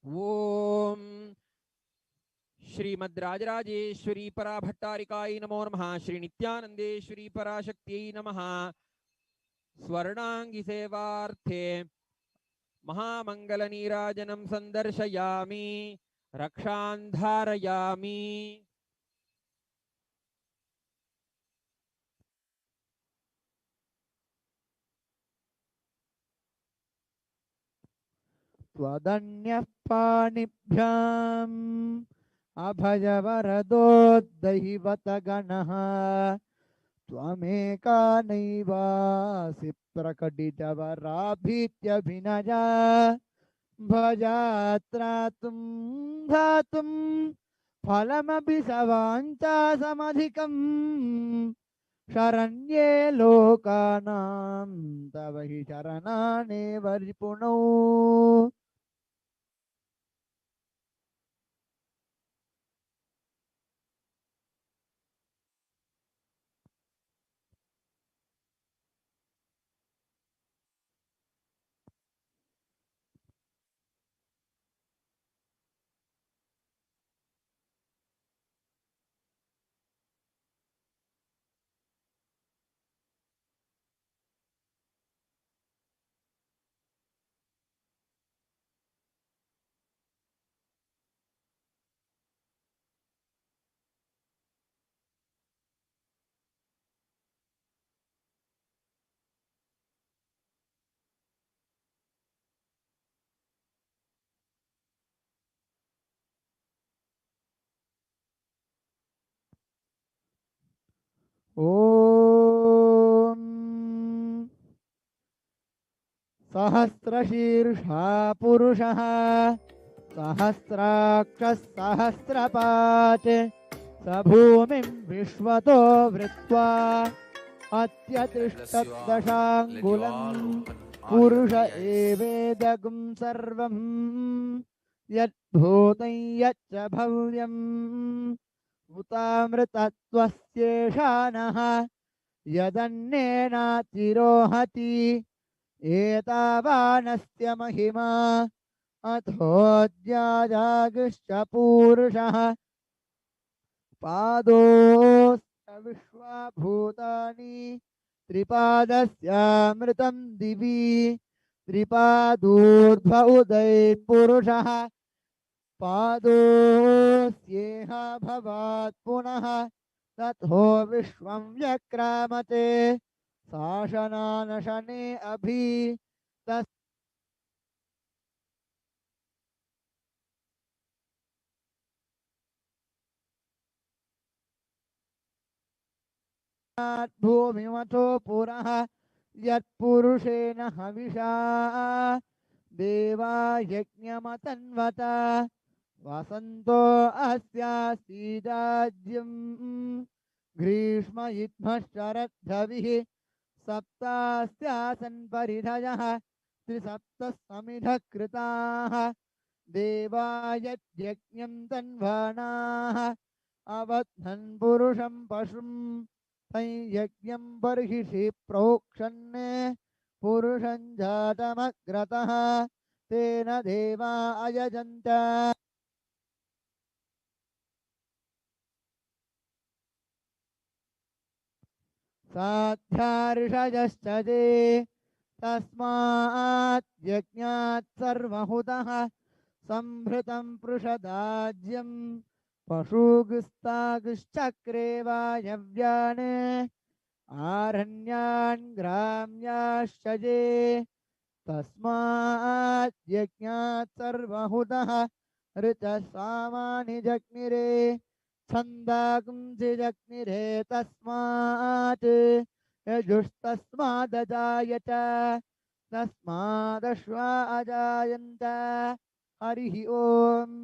ओम श्रीमद् राजराजेश्वरी पराभट्टारिकायै नमो नमः श्री नित्यानंदेश्वरी पराशक्त्यै नमः स्वर्णांगी सेवार्थे महामंगल नीराजनं संदर्शयामि रक्षान् धारयामि त्वदन्यः पाणिभ्याम् अभयवरदोद्धैवतगणः त्वमेका नैवासि प्रकटितवराभीत्यभिनया भजात्रातुं धातुं फलमपि सवाञ्चासमधिकम् शरण्ये लोकानां तव हि शरणानेव रिपुणौ। ॐ सहस्रशीर्षा पुरुषः सहस्राक्षः सहस्रपात् स भूमिं विश्वतो वृत्वा अत्यतिष्ठद्दशाङ्गुलम् पुरुष एवेदगुं सर्वं यद्भूतं यच्च भव्यम् उतामृतत्वस्येषानः यदन्येनातिरोहति एतावानस्य महिमा अथोऽद्याजागश्च पूरुषः पादोऽस्य विश्वाभूतानि त्रिपादस्यामृतं दिवि त्रिपादूर्ध्व उदयः पुरुषः पादोऽस्येह भवात् पुनः तथो विश्वं व्यक्रामते शासनानशने अभि तस्मात् भूमिमथो पुरः यत्पुरुषेण हविषा देवा यज्ञमतन्वत वसन्तो अस्यासीदाज्यं ग्रीष्म इद्मश्चरद्धविः सप्तास्यासन् परिधयः त्रिसप्तः समिधः कृताः देवा यज्ञं तन्वानाः अवध्नन् पुरुषं पशुं यज्ञं बर्हिषि प्रोक्षन् पुरुषं जातमग्रतः तेन देवा अयजन्त साध्यार्षयश्च ते तस्मात् यज्ञात् सर्वहुतः संभृतं पृषदाज्यं पशुगुस्तागुश्चक्रे वायव्यान् आरण्यान् ग्राम्याश्च ये तस्मात् यज्ञात् सर्वहुतः ऋचः सामानि जग्निरे छन्दांसि जग्निरे तस्मात् यजुस्तस्मादजायत तस्मादश्वा अजायन्त हरिः ओम्।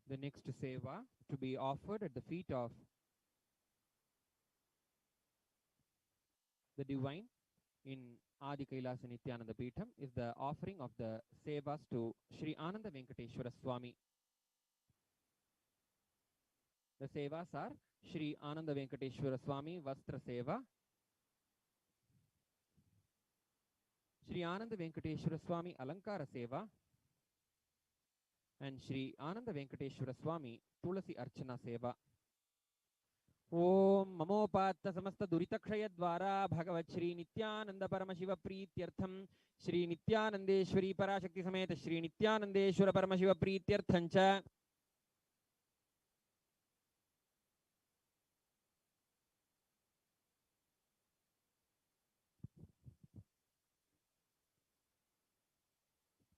The next seva to be offered at the feet of the divine in Adi Kailasa Nityananda Peetham is the offering of the sevas to Sri Ananda Venkateshwara Swami. The sevas are Sri Ananda Venkateshwara Swami Vastra Seva, Sri Ananda Venkateshwara Swami Alankara Seva, and Sri Ananda Venkateshwara Swami Tulasi Archana Seva. Om Mamopatta Samasta Duritakshaya Dvara Bhagavat Shri Nityananda Paramashiva Preetyartham Shri Nityanandeshwari Parashakti Sameta Shri Nityanandeshwara Paramashiva Preetyarthancha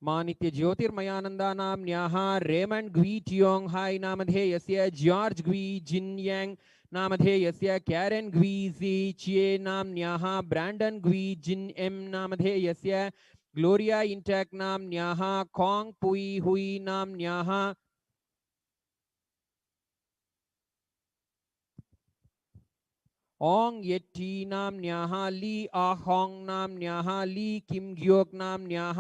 मानित्य ज्योतिर्मयानंदा नाम्न्याः Raymond ग्वी टियोंग high नामधेयस्य George ग्वी जिनयांग नामधेयस्य Karen ग्वी जी चिए नाम्न्याः Brandon ग्वी जिन M नामधेयस्य Gloria इंटैक नाम्न्याः Kong पुई हुई नाम्न्याः ओंग येट्टी नाम्न्याः ली आहोंग नाम्न्याः ली किम ग्योक नाम्न्याः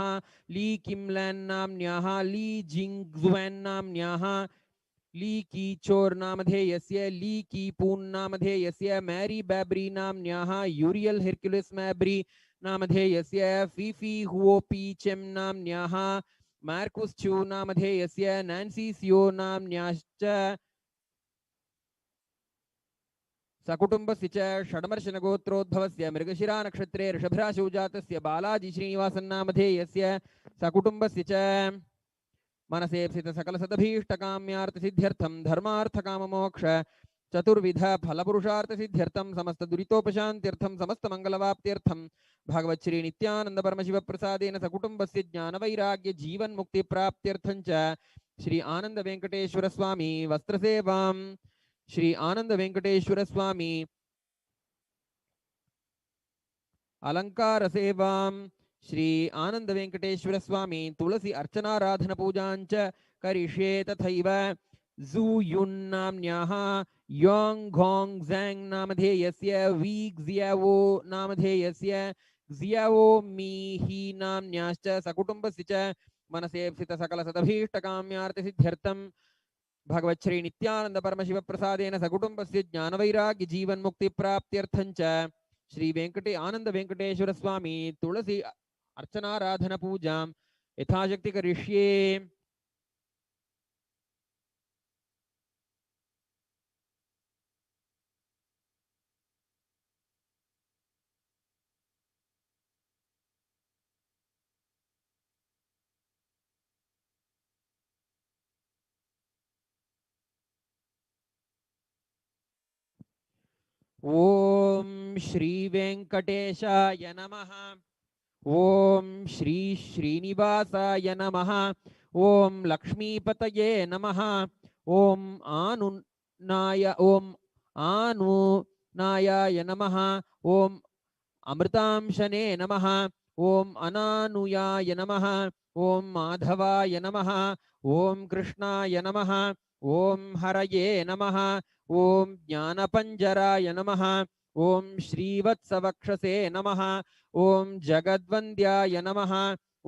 ली किमलैन नाम्न्याः ली जिंगजुएन नाम्न्याः ली की चोर नामधेयस्य ली की पून नामधेयस्य मैरी बैब्री नाम्न्याः यूरियल हिरक्युलिस मैब्री नामधेयस्य फीफी हुओपी चेम नाम्न्याः मार्कुस चू नामधेयस्य नैन्सी सियो नाम्न्याश्च सकुटुंबस्य च षड्मर्शनगोत्रोद्भवस्य मृगशिरा नक्षत्रे ऋषभराशौ जातस्य बालाजी श्रीनिवासन् नामधेयस्य सकुटुंबस्य च मनसेप्सित सकलसदभीष्टकाम्यार्थसिद्ध्यर्थं धर्मार्थकाममोक्ष चतुर्विध फलपुरुषार्थसिद्ध्यर्थं समस्त दुरितोपशान्त्यर्थं समस्त मंगलवाप्त्यर्थं भगवत् श्री नित्यानंद परमशिव प्रसादेन सकुटुंबस्य ज्ञानवैराग्य जीवन मुक्ति प्राप्त्यर्थं च श्री आनंद वेंकटेश्वर स्वामी वस्त्रसेवां श्री आनंद वेंकटेश्वर स्वामी अलंकार सेवां श्री आनंद वेंकटेश्वर स्वामी तुलसी अर्चनाराधन पूजांच करिष्ये तथैव जू युन नाम्न्याः योंग घोंग ज़ैंग नामधेयस्य वी ज़ियावो नामधेयस्य ज़ियावो मी ही नाम्न्याश्च सकुटुंबस्य च मनसेप्सित सकल सदभीष्टकाम्यार्थसिद्ध्यर्थं भगवत् श्री नित्यानंद परमशिव प्रसादेन सकुटुंबस्य ज्ञानवैराग्य जीवन मुक्ति प्राप्त्यर्थं च श्री वेंकटे आनंद वेंकटेश्वर स्वामी तुलसी अर्चनाराधन पूजां यथाशक्ति करिष्ये। ओम श्री वेंकटेशाय नमः। ओम श्री श्रीनिवासाय नमः। ओम लक्ष्मीपतये नमः। ओम आनुनायाय नमः। ओम अमृतांशने नमः। ओम अनानुयाय नमः। ओम माधवाय नमः। ओम कृष्णाय नमः। ओम हरये नमः। ओम ज्ञानपंजराय नमः। ओम श्रीवत्सवक्षसे नमः। ओम जगद्वन्द्याय नमः।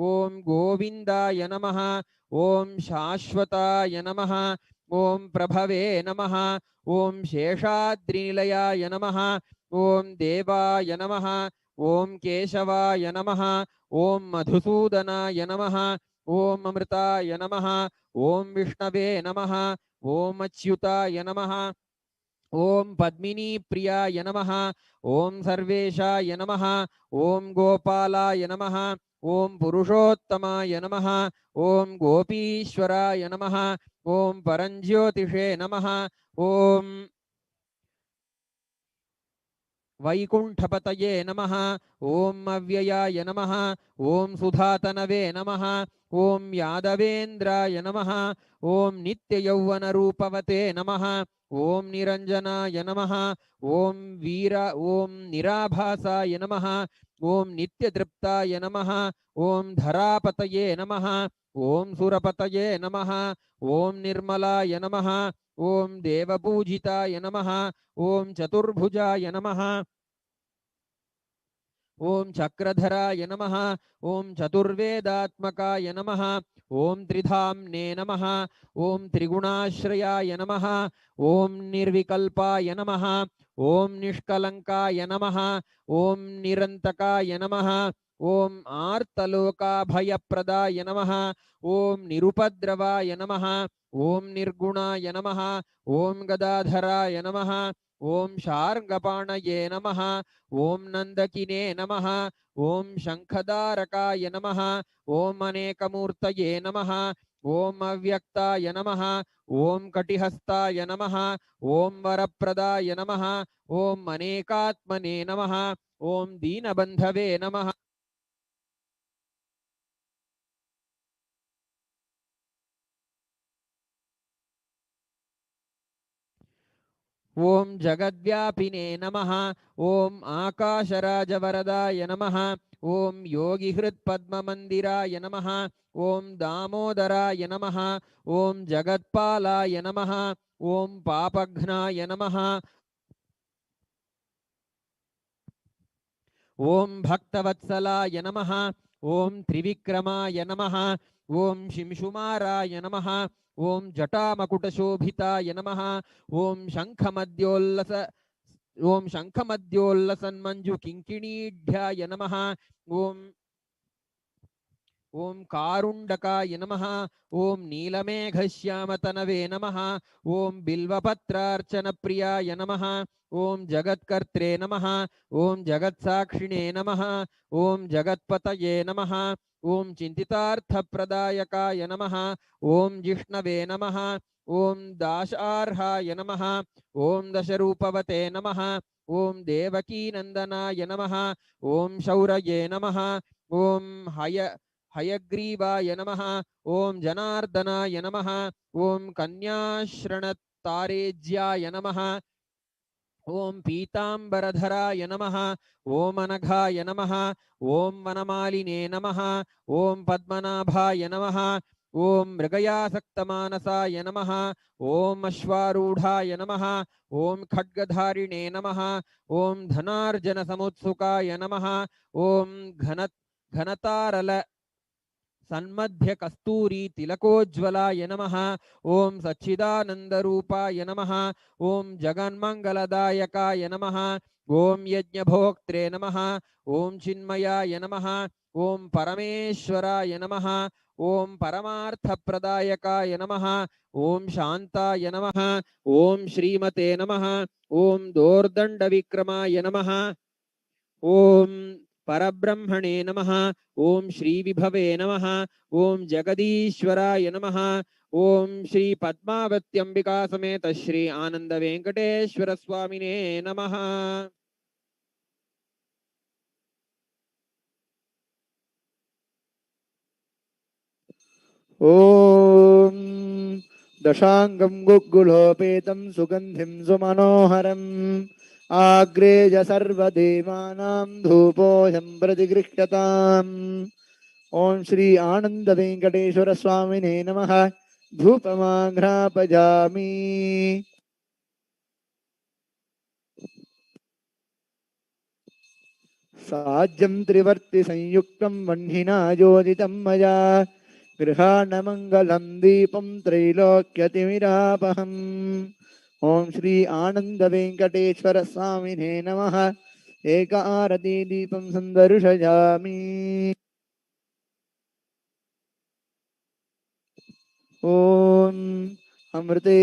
ओम गोविंदाय नमः। ओम शाश्वताय नमः। ओम प्रभवे नमः। ओम शेषाद्रिनिलयाय नमः। ओम देवाय नमः। ओम केशवाय नमः। ओम मधुसूदनाय नमः। ओम अमृताय नमः। ओम विष्णवे नमः। ओम अच्युताय नमः। ओम पद्मिनी प्रियाय नमः। ओम सर्वेशाय नमः। ओम गोपालाय नमः। ओम पुरुषोत्तमाय नमः। ओम गोपीश्वराय नमः। ओम परञ्ज्योतिषे नमः। ओम वैकुंठपतये नमः। ओम अव्ययाय नमः। ओम सुधातनवे नमः। ओम यादवेन्द्राय नमः। ओम नित्ययौवनरूपवते नमः। ओम निरंजनाय नमः। ओम निराभासाय नमः। ओम नित्यतृप्ताय नमः। ओम धरापतये नमः। ओम सुरपतये नमः। ओम निर्मलाय नमः। ओम देवपूजिताय नमः। ओम चतुर्भुजाय नमः। ओम चक्रधराय नमः। ओम चतुर्वेदात्मकाय नमः। ओम त्रिधाम्ने नमः। ओम त्रिगुणाश्रयाय नमः। ओम निर्विकल्पाय नमः। ओम निष्कलंकाय नमः। ओम निरंतकाय नमः। ओम आर्तलोकाभयप्रदाय नमः। ओम निरुपद्रवाय नमः। ओम निर्गुणाय नमः। ओम गदाधराय नमः। ओम शार्ङ्गपाणये नमः। ओम नंदकिने नमः। ओम शंखदारकाय नमः। ओम अनेकमूर्तये नमः। ओम अव्यक्ताय नमः। ओम कटिहस्ताय नमः। ओम वरप्रदाय नमः। ओम अनेकात्मने नमः। ओम दीनबंधवे नमः। ಓಂ ಜಗದ್ವ್ಯಾಪಿನೇ ನಮಃ. ಓಂ ಆಕಾಶರಾಜವರದಾಯ ನಮಃ. ಓಂ ಯೋಗಿಹೃತ್ಪದ್ಮಮಂದಿರಾಯ ನಮಃ. ಓಂ ದಾಮೋದರಾಯ ನಮಃ. ಓಂ ಜಗತ್ಪಾಲಾಯ ನಮಃ. ಓಂ ಪಾಪಘ್ನಾಯ ನಮಃ. ಓಂ ಭಕ್ತವತ್ಸಲಾಯ ನಮಃ. ಓಂ ತ್ರಿವಿಕ್ರಮಾಯ ನಮಃ. ಓಂ ಶಿಂಶುಮಾರಾಯ ನಮಃ. ಓಂ ಜಟಾಮಕುಟಶೋಭಿತಾಯ ನಮಃ. ಓಂ ಶಂಖಮದ್ಯೋಲ್ಲಸನ್ಮಂಜು ಕಿಂಕಿಣೀಢ್ಯಾಯ ನಮಃ. ಓಂ ಓಂ ಕಾರುಂಡಕಾಯ ನಮಃ. ಓಂ ನೀಲಮೇಘಶ್ಯಾಮತನವೇ ನಮಃ. ಓಂ ಬಿಲ್ವಪತ್ರಾರ್ಚನ ಪ್ರಿಯಾಯ ನಮಃ. ಓಂ ಜಗತ್ಕರ್ತ್ರೇ ನಮಃ. ಓಂ ಜಗತ್ಸಾಕ್ಷಿಣೇ ನಮಃ. ಓಂ ಜಗತ್ಪತಯೇ ನಮಃ. ಓಂ ಚಿಂತಿತಾರ್ಥಪ್ರದಾಯಕಾಯ ನಮಃ. ಓಂ ಜಿಷ್ಣವೇ ನಮಃ. ಓಂ ದಾಶಾರ್ಹಾಯ ನಮಃ. ಓಂ ದಶರೂಪವತೆ ನಮಃ. ಓಂ ದೇವಕೀನಂದನಾಯ ನಮಃ. ಓಂ ಶೌರಯೇ ನಮಃ. ಓಂ ಹಯಗ್ರೀವಾಯ ನಮಃ. ಓಂ ಜನಾರ್ದನಾಯ ನಮಃ. ಓಂ ಕನ್ಯಾಶ್ರಣತಾರೇಜ್ಯಾಯ ನಮಃ. ಓಂ ಪೀತಾಂಬರಧರಾಯ ನಮಃ. ಓಂ ಅನಘಾಯ ನಮಃ. ಓಂ ವನಮಾಲಿನೇ ನಮಃ. ಓಂ ಪದ್ಮನಾಭಾಯ ನಮಃ. ಓಂ ಮೃಗಯಾಸಕ್ತಮಾನಸಾಯ ನಮಃ. ಓಂ ಅಶ್ವಾರೂಢಾಯ ನಮಃ. ಓಂ ಖಡ್ಗಧಾರಿಣೇ ನಮಃ. ಓಂ ಧನಾರ್ಜನ ಸಮುತ್ಸುಕಾಯ ನಮಃ. ಓಂ ಘನತಾರಲ ಸನ್ಮಧ್ಯ ಕಸ್ತೂರಿ ತಿಲಕೋಜ್ವಲಾಯ ನಮಃ. ಓಂ ಸಚ್ಚಿದಾನಂದರೂಪಾಯ ನಮಃ. ಓಂ ಜಗನ್ಮಂಗಲದಾಯಕಾಯ ನಮಃ. ಓಂ ಯಜ್ಞಭೋಕ್ತ್ರೇ ನಮಃ. ಓಂ ಚಿನ್ಮಯಾಯ ನಮಃ. ಓಂ ಪರಮೇಶ್ವರಾಯ ನಮಃ. ಓಂ ಪರಮಾರ್ಥಪ್ರದಾಯಕಾಯ ನಮಃ. ಓಂ ಶಾಂತಾಯ ನಮಃ. ಓಂ ಶ್ರೀಮತೆ ನಮಃ. ಓಂ ದೋರ್ದಂಡ ವಿಕ್ರಮಾಯ ನಮಃ. ಓಂ ಪರಬ್ರಹ್ಮಣೇ ನಮಃ. ಓಂ ಶ್ರೀ ವಿಭವೇ ನಮಃ. ಓಂ ಜಗದೀಶ್ವರಾಯ ನಮಃ. ಓಂ ಶ್ರೀ ಪದ್ಮಾವತ್ಯಂಬಿಕಾ ಸಮೇತ ಶ್ರೀ ಆನಂದ ವೆಂಕಟೇಶ್ವರ ಸ್ವಾಮಿನೇ ನಮಃ. ಓಂ ದಶಾಂಗಂ ಗುಗ್ಗುಲೋಪೇತಂ ಸುಗಂಧಿಂ ಸುಮನೋಹರಂ ಆಗ್ರೇಜ ಸರ್ವದೇವಾನಾಂ ಧೂಪೋऽಯಂ ಪ್ರತಿಗೃಹ್ಯತಾಂ. ಓಂ ಶ್ರೀ ಆನಂದ ವೆಂಕಟೇಶ್ವರ ಸ್ವಾಮಿನೇ ನಮಃ. ಧೂಪಮಾಘ್ರಾಪಯಾಮಿ. ಸಾಜ್ಯಂ ತ್ರಿವರ್ತಿ ಸಂಯುಕ್ತಂ ವಹ್ನಿನಾ ಯೋಜಿತಂ ಮಯಾ ಗೃಹಾಣ ಮಂಗಲಂ ದೀಪಂ ತ್ರೈಲೋಕ್ಯತಿಮಿರಾಪಹಂ. ಓಂ ಶ್ರೀ ಆನಂದ ವೆಂಕಟೇಶ್ವರ ಸ್ವಾಮಿನೇ ನಮಃ. ಏಕ ಆರತಿ ದೀಪಂ ಸಂದರ್ಶಯಾಮಿ. ಓಂ ಅಮೃತೆ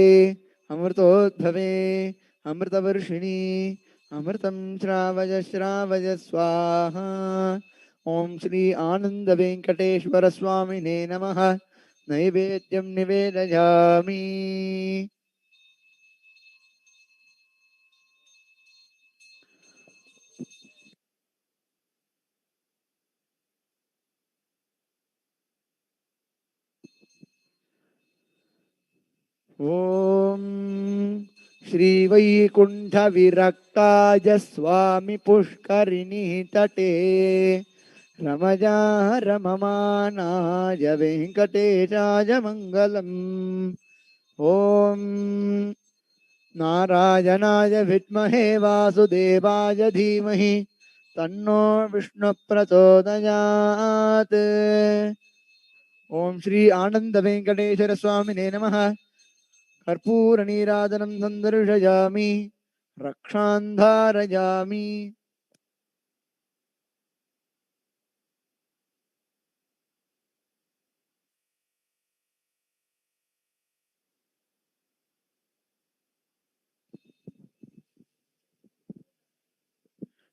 ಅಮೃತೋದ್ಭವೆ ಅಮೃತವರ್ಷಿಣಿ ಅಮೃತಂ ಶ್ರಾವಯ ಶ್ರಾವಯ ಸ್ವಾಹ. ಓಂ ಶ್ರೀ ಆನಂದ ವೆಂಕಟೇಶ್ವರ ಸ್ವಾಮಿನೇ ನಮಃ. ನೈವೇದ್ಯಂ ನಿವೇದಯಾಮಿ. ಓಂ ಶ್ರೀ ವೈಕುಂಠ ವಿರಕ್ತಾಯ ಸ್ವಾಮಿ ಪುಷ್ಕರಿಣಿ ತಟೇ ರಮಜಾ ರಮಮಾನಾಯ ವೆಂಕಟೇಶಾಯ ಮಂಗಲಂ. ಓಂ ನಾರಾಯಣಾಯ ವಿದ್ಮಹೇ ವಾಸುದೇವಾಯ ಧೀಮಹಿ ತನ್ನೋ ವಿಷ್ಣು ಪ್ರಚೋದಯಾತ್. ಓಂ ಶ್ರೀ ಆನಂದ ವೆಂಕಟೇಶ್ವರ ಸ್ವಾಮಿನೇ ನಮಃ. ಕರ್ಪೂರ ನೀರಾಜನಂ ಸಂದರ್ಶಯಾಮಿ. ರಕ್ಷಾಂಧಾರಯಾಮಿ.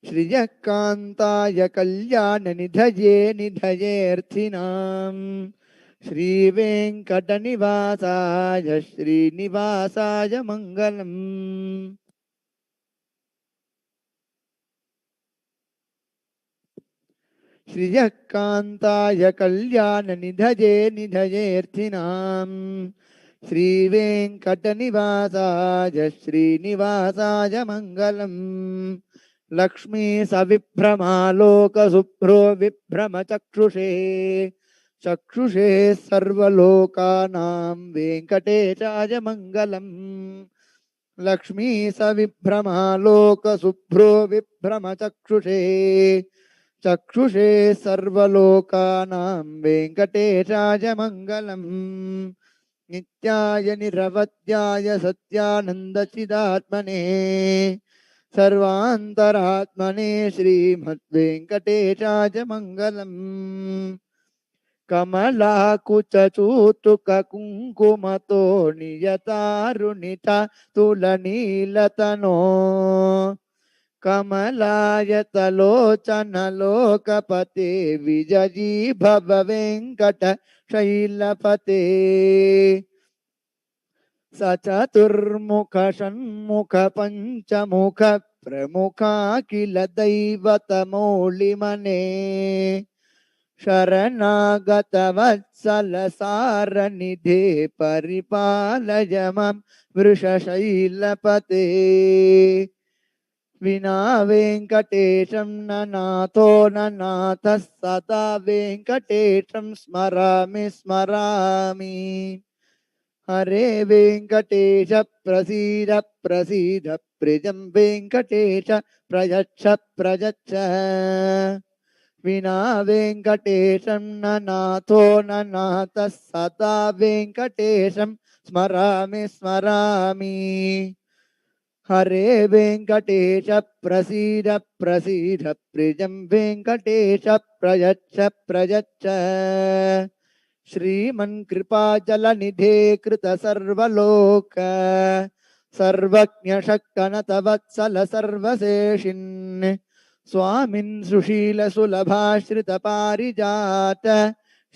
ಶ್ರೀಯಕಾಂತಾಯ ಕಲ್ಯಾಣ ನಿಧಯೇ ನಿಧಯೇರ್ಥಿನಾಂ. ಶ್ರೀ ವೆಂಕಟ ನಿವಾಸಾಯ ಶ್ರೀನಿವಾಸಾಯ ಮಂಗಲಂ. ಶ್ರೀಯಕಾಂತಾಯ ಕಲ್ಯಾಣ ನಿಧಯೇ ನಿಧಯೇರ್ಥಿನಾಂ. श्रीवेङ्कटनिवासाय श्रीनिवासाय मङ्गलम् लक्ष्मी सविभ्रमालोकशुभ्रो विभ्रमचक्षुषे चक्षुषे सर्वलोकानां वेङ्कटेशाय मङ्गलम् लक्ष्मी सविभ्रमालोकशुभ्रो विभ्रमचक्षुषे चक्षुषे सर्वलोकानां वेङ्कटेशाय मङ्गलम् नित्याय निरवध्याय सत्यानन्दचिदात्मने सर्वान्तरात्मने श्रीमद्वेङ्कटेशाय मङ्गलम् कमलाकुचूतुककुङ्कुमतो नियतारुणिता तुलनीलतनो कमलायतलोचनलोकपते विजयी भव वेङ्कट शैलपते स चतुर्मुख षण्मुख पञ्चमुख प्रमुखा किल दैवतमौलिमने शरणागत वत्सल सारनिधे परिपालय मां वृषशैलपते विना वेङ्कटेशं न नाथो न नाथः सदा वेङ्कटेशं स्मरामि स्मरामि हरे वेङ्कटेश प्रसीद प्रसीद प्रियं वेङ्कटेश प्रयच्छ प्रयच्छ विना वेङ्कटेशं न नाथो न नाथः सदा वेङ्कटेशं स्मरामि स्मरामि हरे वेङ्कटेश प्रसीद प्रसीद प्रियं वेङ्कटेश प्रयच्छ प्रयच्छ श्रीमन्कृपाजलनिधे कृत सर्वलोक सर्वज्ञ शक्कनत वत्सल सर्वशेषिन् स्वामिन् सुशील सुलभाश्रित पारिजात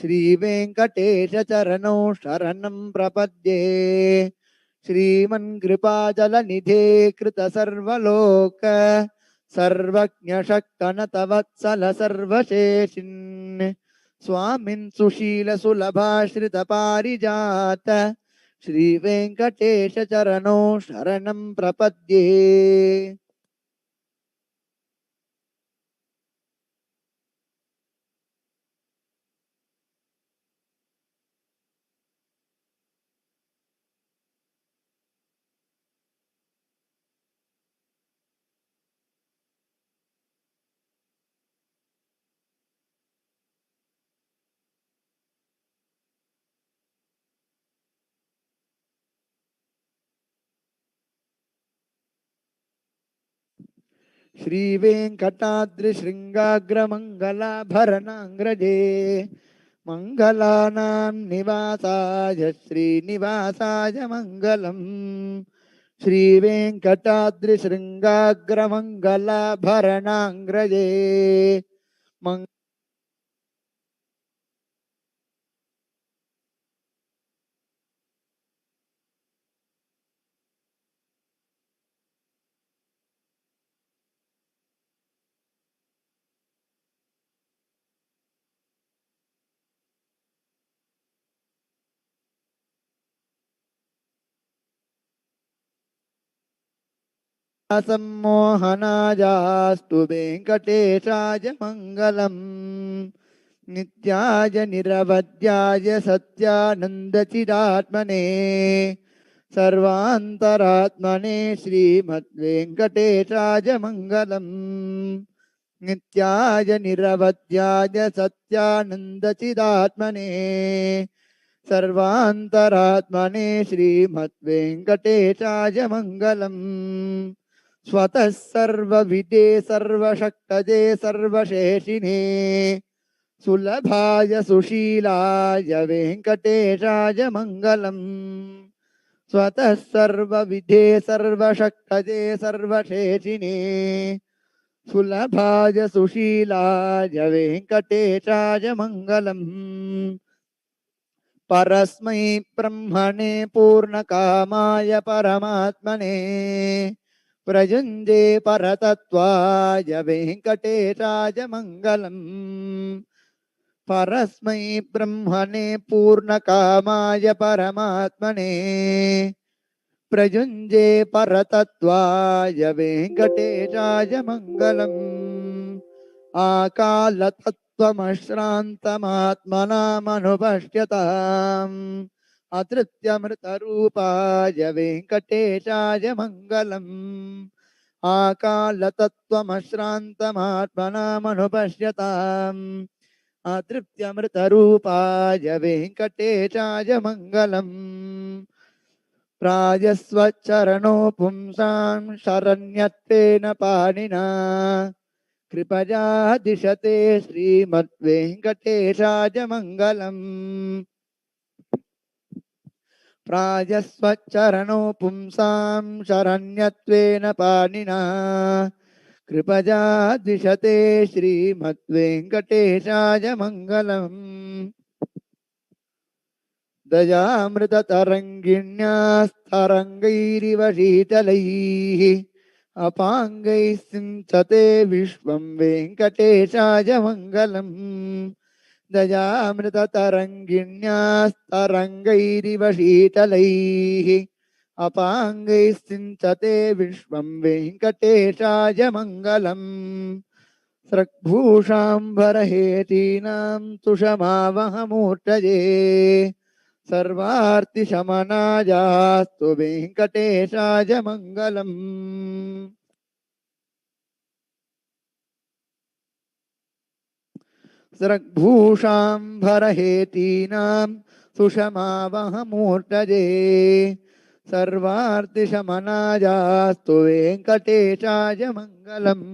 श्रीवेङ्कटेश चरणौ शरणं प्रपद्ये श्रीमन्कृपाजलनिधे कृत सर्वलोक सर्वज्ञ शक्कनत वत्सल सर्वशेषिन् स्वामिन् सुशील सुलभाश्रित पारिजात श्रीवेङ्कटेश चरणौ शरणं प्रपद्ये श्रीवेङ्कटाद्रिशृङ्गाग्रमङ्गलाभरणाङ्ग्रजे मङ्गलानां निवासाय श्रीनिवासाय मङ्गलम् श्रीवेङ्कटाद्रिशृङ्गाग्रमङ्गलाभरणाङ्ग्रजे सम्मोहनायास्तु वेङ्कटेशाय मङ्गलम् नित्याय निरवध्याय सत्यानन्दचिदात्मने सर्वान्तरात्मने श्रीमद्वेङ्कटेशाय मङ्गलम् नित्याय निरवध्याय सत्यानन्दचिदात्मने सर्वान्तरात्मने श्रीमद्वेङ्कटेशाय मङ्गलम् स्वतः सर्वविदे सर्वशक्तजे सर्वशेषिने सुलभाय सुशीलाय वेङ्कटेशाय मङ्गलम् स्वतः सर्वविदे सर्वशक्तजे सर्वशेषिने सुलभाय सुशीलाय वेङ्कटेशाय मङ्गलम् परस्मै ब्रह्मणे पूर्णकामाय परमात्मने प्रयुञ्जे परतत्त्वाय वेङ्कटेशाय मङ्गलम् परस्मै ब्रह्मणे पूर्णकामाय परमात्मने प्रयुञ्जे परतत्त्वाय वेङ्कटेशाय मङ्गलम् आकालतत्त्वमश्रान्तमात्मनामनुपश्यताम् अतृत्यमृतरूपाय वेङ्कटेशाय मङ्गलम् आकालतत्त्वमश्रान्तमात्मनामनुपश्यताम् अतृप्त्यमृतरूपाय वेङ्कटेशाय मङ्गलम् प्रायस्वच्चरणो पुंसां शरण्यत्वेन पाणिना कृपया दिशते श्रीमद्वेङ्कटेशाय मङ्गलम् प्रायस्वच्चरणो पुंसां शरण्यत्वेन पाणिना कृपया दिशते श्रीमद्वेङ्कटेशाय मङ्गलम् दयामृततरङ्गिण्यास्तरङ्गैरिव शीतलैः अपाङ्गैः सिञ्चते विश्वं वेङ्कटेशाय मङ्गलम् दयामृततरङ्गिण्यास्तरङ्गैरिव शीतलैः अपाङ्गैः सिञ्चते विश्वं वेङ्कटेशाय मङ्गलम् सृग्भूषाम्बरहेतीनां सुषमावहमूर्तये सर्वार्तिशमनायास्तु वेङ्कटेशाय मङ्गलम् सृग्भूषाम्बरहेतीनां सुषमावहमूर्तये सर्वार्तिशमनायास्तु वेङ्कटेशाय मङ्गलम्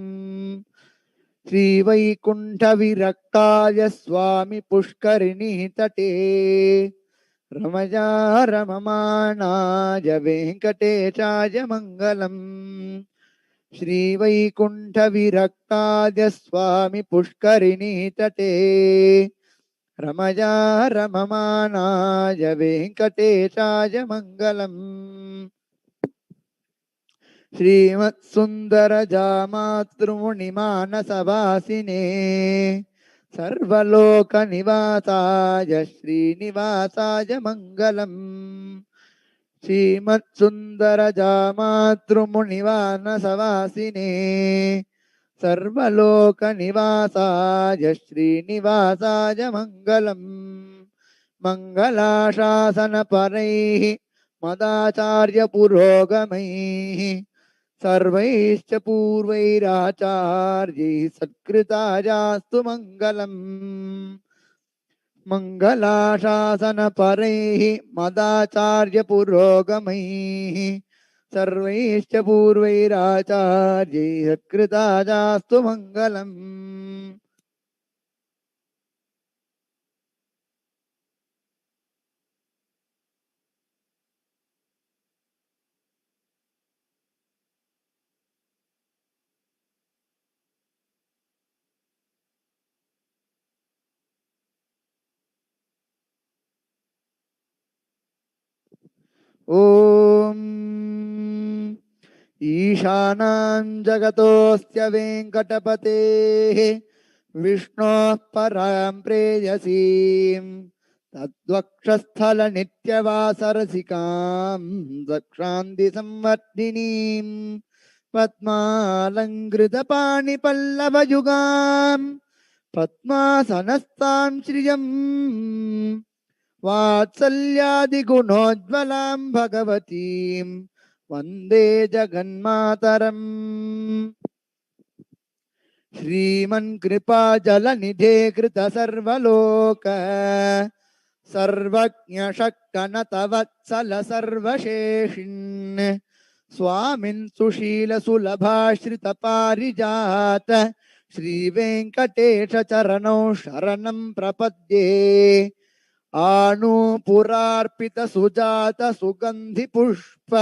श्रीवैकुण्ठविरक्ताय स्वामि पुष्करिणी तटे रमया रममाणाय वेङ्कटेशाय मङ्गलम् श्रीवैकुण्ठविरक्ताय स्वामि पुष्करिणी तटे रमया रममाणाय वेङ्कटेशाय मङ्गलम् श्रीमत्सुन्दरजामातृमुनिमानसवासिने सर्वलोकनिवासाय श्रीनिवासाय मङ्गलम् श्रीमत्सुन्दरजामातृमुनिमानसवासिने सर्वलोकनिवासाय श्रीनिवासाय मङ्गलम् मङ्गलाशासनपरैः मदाचार्यपुरोगमैः सर्वैश्च पूर्वैराचार्यैः सत्कृतायास्तु मङ्गलम् मङ्गलाशासनपरैः मदाचार्यपुरोगमैः सर्वैश्च पूर्वैराचार्यैः सत्कृतायास्तु मङ्गलम् ॐ ईशानां जगतोऽस्य वेङ्कटपतेः विष्णोः परां प्रेयसीं तद्वक्षस्थलनित्यवासरसिकां दक्षान्तिसंवर्धिनीं पद्मालङ्कृतपाणिपल्लवयुगां पद्मासनस्तां श्रियम् वात्सल्यादिगुणोज्ज्वलां भगवतीं वन्दे जगन्मातरम् श्रीमन्कृपाजलनिधे कृतसर्वलोक सर्वज्ञशक्तनतवत्सल सर्वशेषिन् स्वामिन् सुशीलसुलभाश्रितपारिजात श्रीवेङ्कटेशचरणौ शरणं प्रपद्ये आनूपुरार्पित सुजात सुगन्धि पुष्प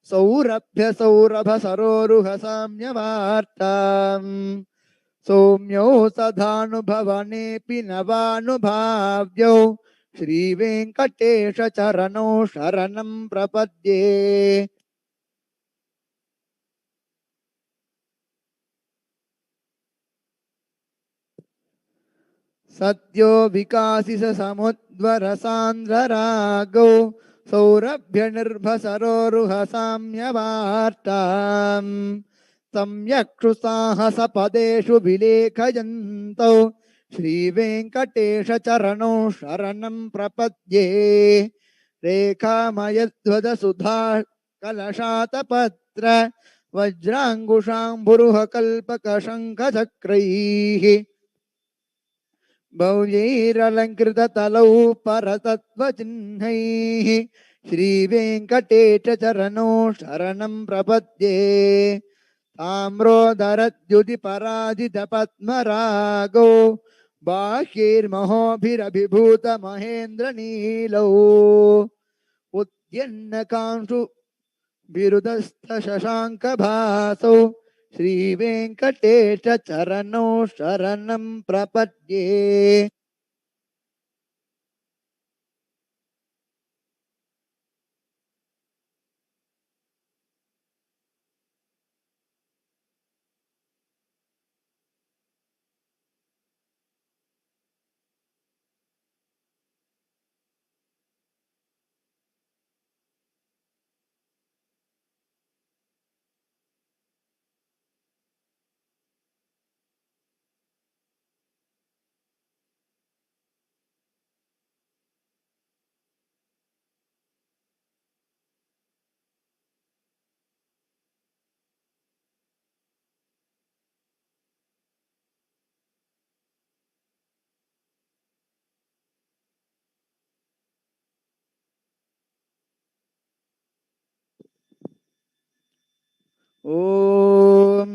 सौरभ्य सौरभ सरोरुह साम्यवार्ताम् सौम्यौ सदानुभवनेऽपि नवानुभाव्यौ श्रीवेङ्कटेश चरणौ शरणं प्रपद्ये सद्यो विकासिस समुद्वरसान्द्ररागौ सौरभ्यनिर्भसरोरुहसाम्यवार्ताम् सम्यक्षुसाहसपदेषु विलेखयन्तौ श्रीवेङ्कटेशचरणौ शरणं प्रपद्ये रेखामयध्वजसुधा कलशातपत्र वज्राङ्गुशाम्बुरुहकल्पकशङ्खचक्रैः भव्यैरलङ्कृततलौ परतत्त्वचिह्नैः श्रीवेङ्कटेशचरणौ शरणं प्रपद्ये ताम्रोदरद्युतिपराजितपद्मरागौ बाह्यैर्महोभिरभिभूतमहेन्द्रनीलौ उद्यन्नकांशु बिरुदस्थशशाङ्कभासौ श्रीवेङ्कटेशचरणौ शरणं प्रपद्ये। ॐ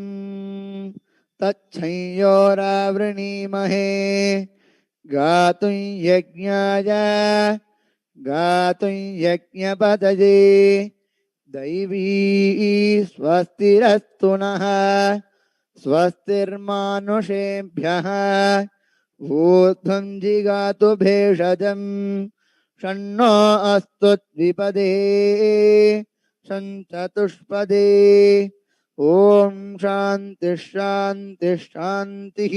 तच्छंयोरावृणीमहे गातुं यज्ञाय गातुं यज्ञपतये दैवी स्वस्तिरस्तु नः स्वस्तिर्मानुषेभ्यः ऊर्ध्वं जिगातु भेषजं षण्णो अस्तु द्विपदे चतुष्पदे ॐ शान्तिः शान्तिः शान्तिः।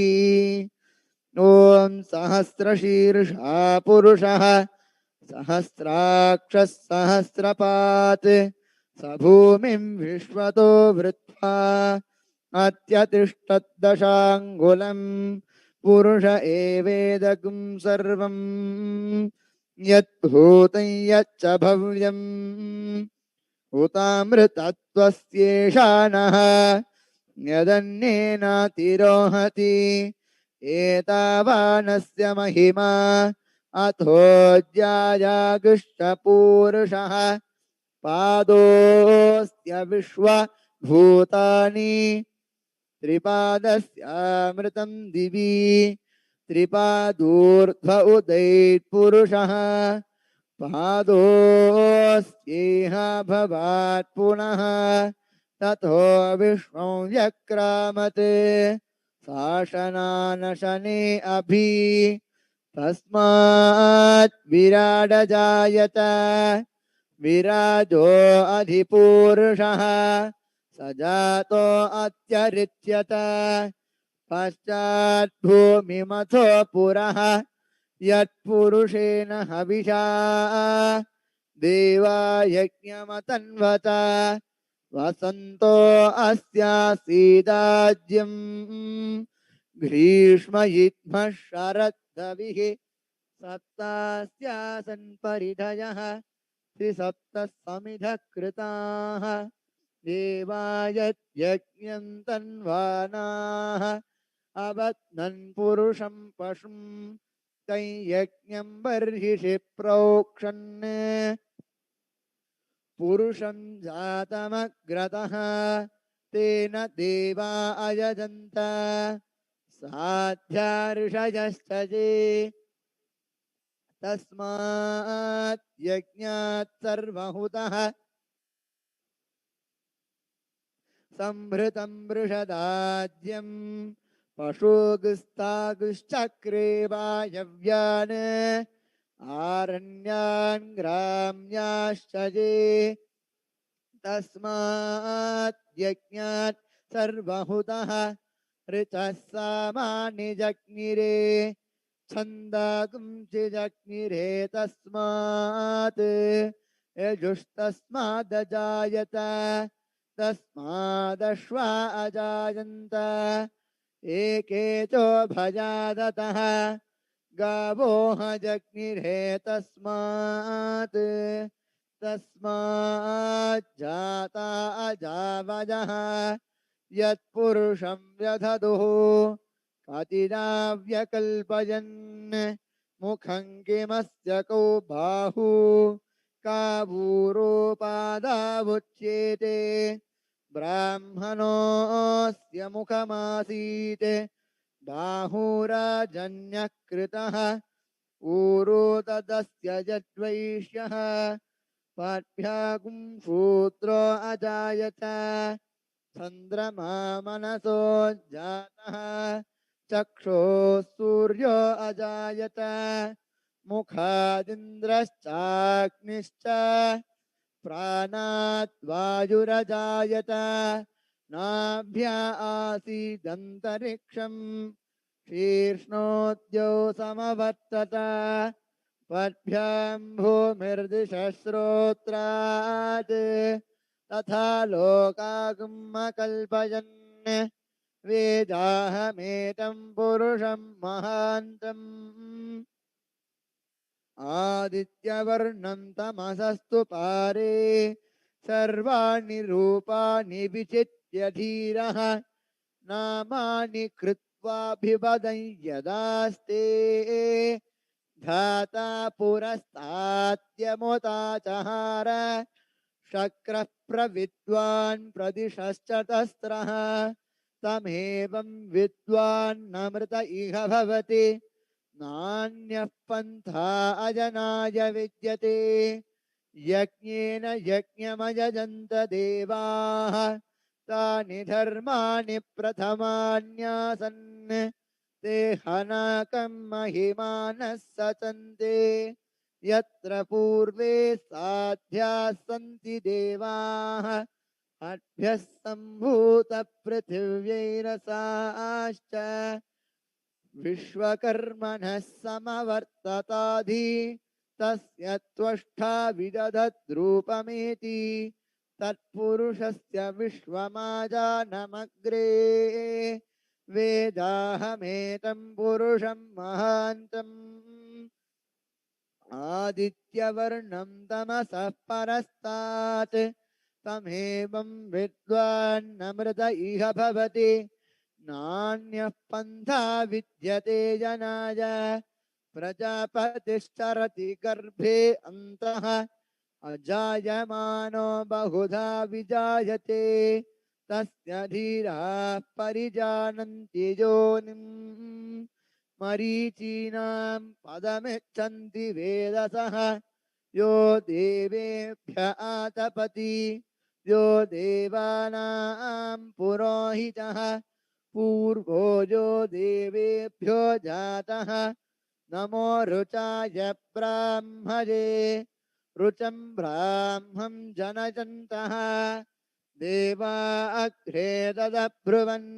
ॐ सहस्रशीर्षा पुरुषः सहस्राक्षः सहस्रपात् स भूमिं विश्वतो वृत्वा अत्यतिष्ठद्दशाङ्गुलम् पुरुष एवेदगुं सर्वं यद्भूतं यच्च भव्यम् उतामृतत्वस्येषानः यदन्येनातिरोहति एतावानस्य महिमा अथोऽज्यायागुष्टपूरुषः पादोऽस्य विश्वभूतानि त्रिपादस्यामृतं दिवि त्रिपादूर्ध्व उदैत्पुरुषः पादोऽस्येह भवात् पुनः ततो विश्वं व्यक्रामत् शासनानशने अभि तस्मात् विराडजायत विराजो अधिपूरुषः स जातो अत्यरिच्यत पश्चात् भूमिमथो पुरः यत्पुरुषेण हविषा देवा यज्ञमतन्वत वसन्तो अस्यासीदाज्यम् ग्रीष्मयिद्मः शरद्धविः सप्तास्यासन् परिधयः त्रिसप्तः समिधः कृताः देवायज्ञं तन्वानाः अबध्नन् पुरुषं पशुं तं यज्ञं बर्हिषि प्रोक्षन् पुरुषं जातमग्रतः तेन देवा अयजन्त साध्या ऋषयश्च ये तस्मात् यज्ञात् सर्वहुतः संभृतं वृषदाज्यं पशुगुस्तागुश्चक्रे वायव्यान् आरण्यान् ग्राम्याश्च ये तस्मात् यज्ञात् सर्वहुतः ऋचः सामानि जज्ञिरे छन्दातुं चिदग्निरे तस्मात् यजुस्तस्मादजायत तस्मादश्वा अजायन्त एके चोभयादतः गावो जग्निरे तस्मात् तस्माज्जाता अजावयः यत्पुरुषं व्यधदुः कतिनाव्यकल्पयन् मुखं किमस्य कौ बाहु कावूरोपादावुच्येते ब्राह्मणोऽस्य मुखमासीत् बाहुराजन्यः कृतः ऊरो तदस्य यद्वैष्यः पाठ्यागुं शूद्रो अजायत चन्द्रमा मनसो जातः चक्षुः सूर्यो अजायत मुखादिन्द्रश्चाग्निश्च प्राणात् वायुरजायत नाभ्या आसीदन्तरिक्षम् शीर्ष्णोद्यो समवर्तत पद्भ्यां भूमिर्दिशश्रोत्रात् तथा लोकागमकल्पयन् वेदाहमेतं पुरुषं महान्तम् आदित्यवर्णं तमसस्तु पारे सर्वाणि रूपाणि विचित्य धीरः नामानि कृत्वाभिवदं यदास्ते धाता पुरस्ताद्यमुताचहार शक्रः प्रविद्वान् प्रदिशश्चतस्रः तमेवं विद्वान्नमृत इह भवति नान्यः पन्था अजनाय विद्यते यज्ञेन यज्ञमयजन्त देवाः तानि धर्माणि प्रथमान्यासन् ते हनाकं महिमानः सचन्ते यत्र पूर्वे साध्याः सन्ति देवाः अभ्यः सम्भूतपृथिव्यैरसाश्च विश्वकर्मणः समवर्तताधि तस्य त्वष्टा विदधद्रूपमेति तत्पुरुषस्य विश्वमाजानमग्रे वेदाहमेतं पुरुषं महान्तम् आदित्यवर्णं तमसः परस्तात् तमेवं विद्वान्नमृत इह भवति नान्यः पन्था विद्यते जनाय प्रजापतिश्चरति गर्भे अन्तः अजायमानो बहुधा विजायते तस्य धीराः परिजानन्ति योनिम् मरीचीनां पदमिच्छन्ति वेदसः यो देवेभ्य आतपति यो देवानां पुरोहितः पूर्वो यो देवेभ्यो जातः नमो रुचाय ब्राह्मणे रुचं ब्राह्मं जनयन्तः देवा अग्रे ददब्रुवन्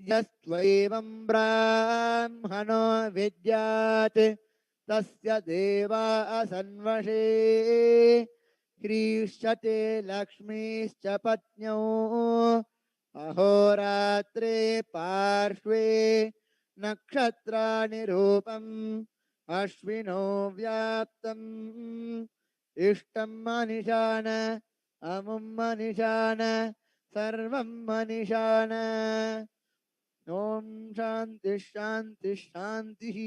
यस्त्वैवं ब्राह्मणो विद्यात् तस्य देवा असन्वशे ह्रीष्यते लक्ष्मीश्च पत्न्यौ अहोरात्रे पार्श्वे नक्षत्राणि रूपम् अश्विनो व्याप्तम् इष्टं मनिषान अमुं मनिषान सर्वं मनिषान ॐ शान्ति शान्ति शान्तिः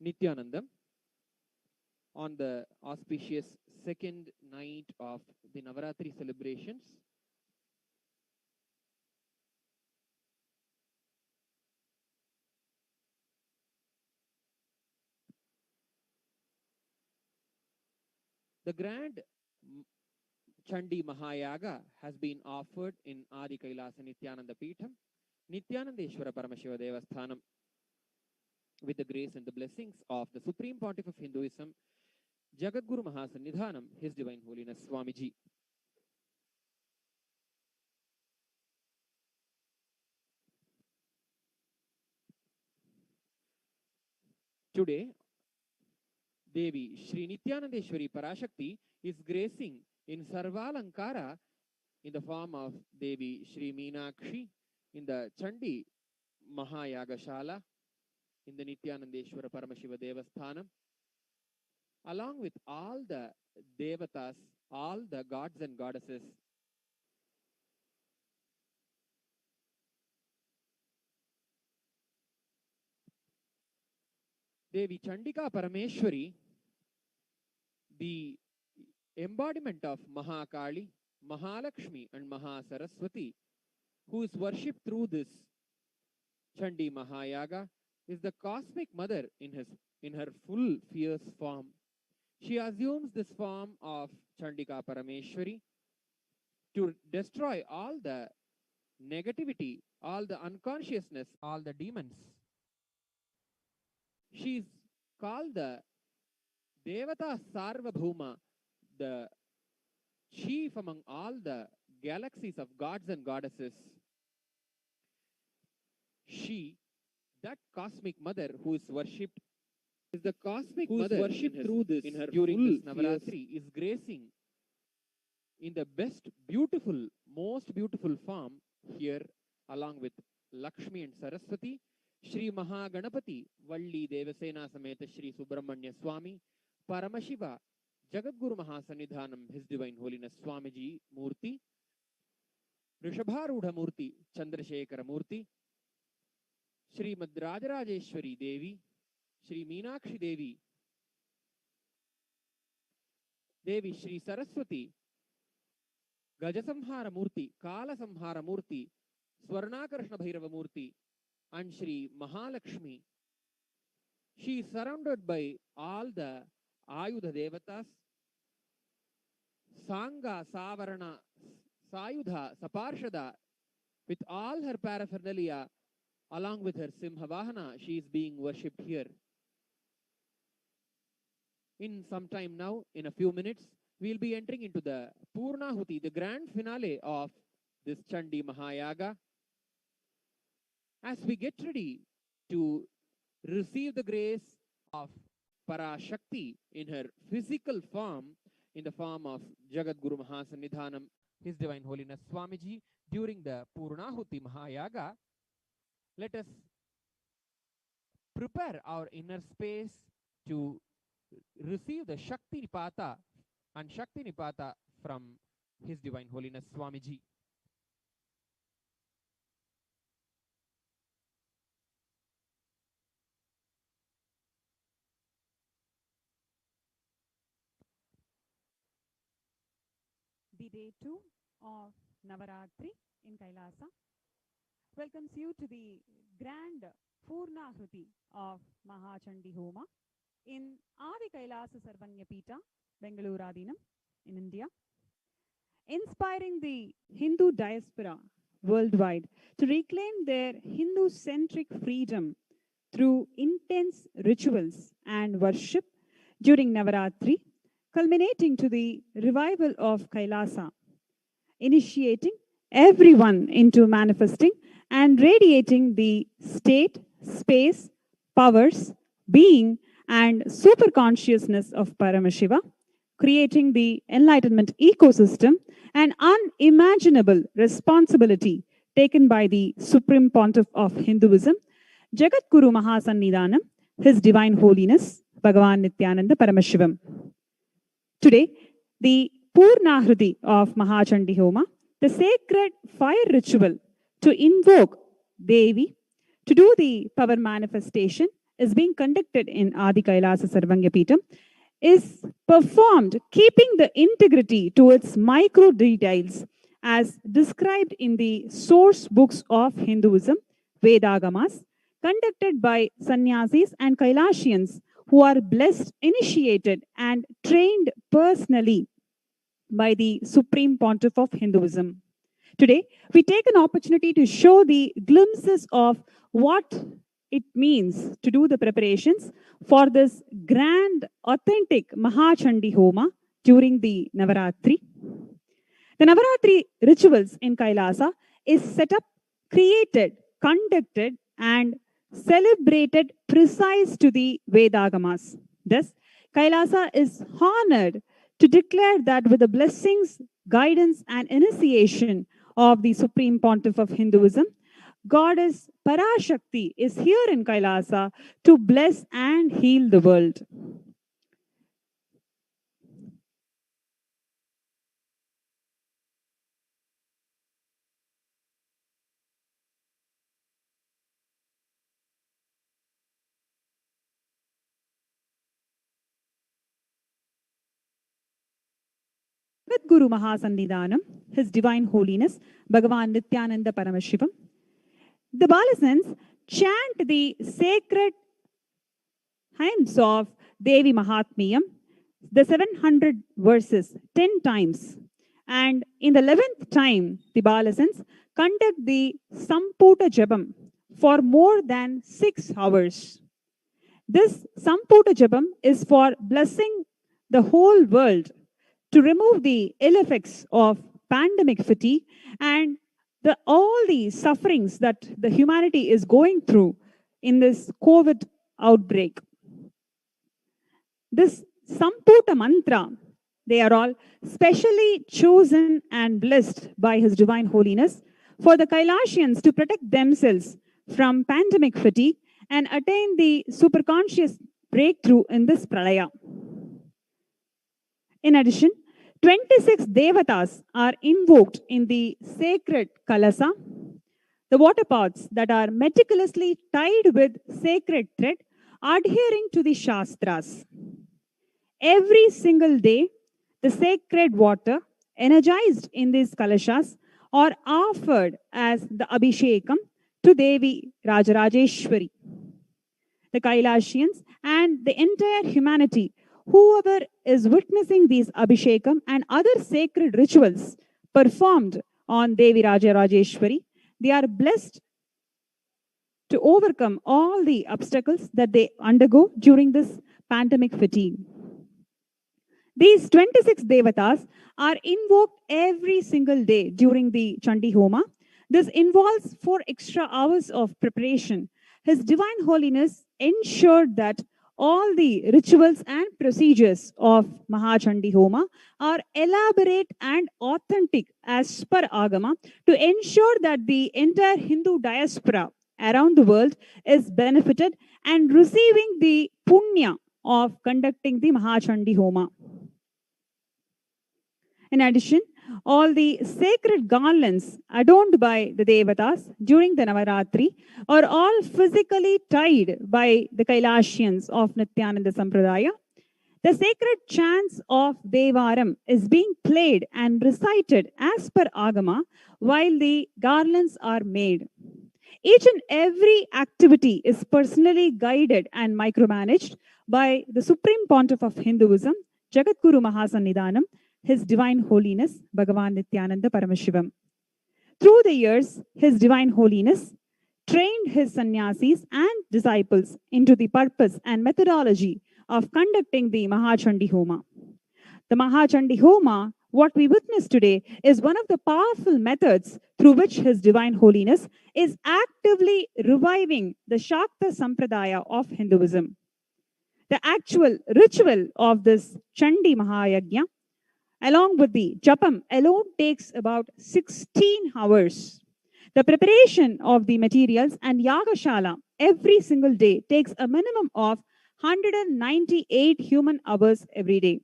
Nityanandam on the auspicious second night of the Navaratri celebrations. The grand Chandi Mahayaga has been offered in Adi Kailasa Nityananda Peetham, Nityanandeshwara Paramashiva Devasthanam, with the grace and the blessings of the Supreme Pontiff of Hinduism, Jagadguru Mahasannidhanam, His Divine Holiness Swamiji. Today, Devi Shri Nityanandeshwari Parashakti is gracing in Sarvalankara in the form of Devi Shri Meenakshi in the Chandi Mahayagashala in the Nityanandeshwara Paramashiva Devasthanam, along with all the Devatas, all the gods and goddesses. Devi Chandika Parameshwari, the embodiment of Mahakali, Mahalakshmi and Mahasaraswati, who is worshipped through this Chandi Mahayaga, is the cosmic mother in her full fierce form. She assumes this form of Chandika Parameshwari to destroy all the negativity, all the unconsciousness, all the demons. She is called the Devata Sarvabhuma, the chief among all the galaxies of gods and goddesses. She, that cosmic mother who is worshipped, is the cosmic mother worshipped through this in her during this Navaratri, is gracing in the best, beautiful, most beautiful form here, along with Lakshmi and Saraswati, Shri Mahaganapati, Valli Devasena Sameta Shri Subramanya Swami, Paramashiva, Jagadguru Mahasannidhanam, His Divine Holiness Swamiji Murti, Rishabharudha Murti, Chandrasekhara Murti, Shri Madrajarajeshwari Devi, Shri Meenakshi Devi, Devi Shri Saraswati, Gajasamhara Murti, Kala Samhara Murti, Swarnakarshna Bhairava Murti, and Shri Mahalakshmi. She is surrounded by all the Ayudha Devatas, Sangha, Savarana, Sayudha, Saparshada, with all her paraphernalia, along with her Simhavahana, she is being worshipped here. In some time now, in a few minutes, we will be entering into the Purnahuti, the grand finale of this Chandi Mahayaga. As we get ready to receive the grace of Parashakti in her physical form, in the form of Jagadguru Mahasannidhanam, His Divine Holiness Swamiji, during the Purnahuti Mahayaga, let us prepare our inner space to receive the Shakti Nipata and Shakti Nipata from His Divine Holiness Swamiji. The day 2 of Navaratri in Kailasa welcomes you to the grand Purnahuti of Mahachandi Homa in Adi Kailasa Sarvanya Peeta, Bengaluradinam in India, inspiring the Hindu diaspora worldwide to reclaim their Hindu-centric freedom through intense rituals and worship during Navaratri, culminating to the revival of Kailasa, initiating everyone into manifesting and radiating the state, space, powers, being, and super consciousness of Paramashiva, creating the enlightenment ecosystem, an unimaginable responsibility taken by the Supreme Pontiff of Hinduism, Jagadguru Mahasannidhanam, His Divine Holiness, Bhagavan Nityananda Paramashivam. Today, the Purnahuti of Mahachandi Homa, the sacred fire ritual to invoke Devi, to do the power manifestation is being conducted in Adi Kailasa Sarvanya Peetham is performed keeping the integrity to its micro details as described in the source books of Hinduism, Vedagamas, conducted by sannyasis and Kailashians who are blessed, initiated, and trained personally by the Supreme Pontiff of Hinduism. Today, we take an opportunity to show the glimpses of what it means to do the preparations for this grand, authentic Mahachandi Homa during the Navaratri. The Navaratri rituals in Kailasa is set up, created, conducted, and celebrated precise to the Vedagamas. Thus, Kailasa is honored to declare that with the blessings, guidance, and initiation of the Supreme Pontiff of Hinduism, Goddess Parashakti is here in Kailasa to bless and heal the world. Guru Mahasannidhanam, His Divine Holiness, Bhagavan Nityananda Paramashivam. The Balasans chant the sacred hymns of Devi Mahatmyam, the 700 verses, 10 times. And in the 11th time, the Balasans conduct the Samputa Jabam for more than 6 hours. This Samputa Jabam is for blessing the whole world to remove the ill effects of pandemic fatigue and all the sufferings that the humanity is going through in this COVID outbreak. This Samputa mantra, they are all specially chosen and blessed by His Divine Holiness for the Kailashians to protect themselves from pandemic fatigue and attain the superconscious breakthrough in this pralaya. In addition, 26 devatas are invoked in the sacred kalasa, the water pots that are meticulously tied with sacred thread adhering to the shastras. Every single day, the sacred water energized in these kalashas are offered as the abhishekam to Devi Rajarajeshwari. The Kailashians and the entire humanity, whoever is witnessing these abhishekam and other sacred rituals performed on Devi Rajarajeshwari, they are blessed to overcome all the obstacles that they undergo during this pandemic fatigue. These 26 devatas are invoked every single day during the Chandi Homa. This involves 4 extra hours of preparation. His Divine Holiness ensured that all the rituals and procedures of Mahachandi Homa are elaborate and authentic as per Agama to ensure that the entire Hindu diaspora around the world is benefited and receiving the punya of conducting the Mahachandi Homa. In addition, all the sacred garlands adorned by the Devatas during the Navaratri are all physically tied by the Kailashians of Nityananda Sampradaya. The sacred chants of Devaram is being played and recited as per Agama while the garlands are made. Each and every activity is personally guided and micromanaged by the Supreme Pontiff of Hinduism, Jagadguru Mahasannidhanam, His Divine Holiness, Bhagavan Nityananda Paramashivam. Through the years, His Divine Holiness trained his sannyasis and disciples into the purpose and methodology of conducting the Mahachandi Homa. The Mahachandi Homa, what we witness today, is one of the powerful methods through which His Divine Holiness is actively reviving the Shakta Sampradaya of Hinduism. The actual ritual of this Chandi Mahayagya, along with the Japam, alone takes about 16 hours. The preparation of the materials and Yagashala every single day takes a minimum of 198 human hours every day.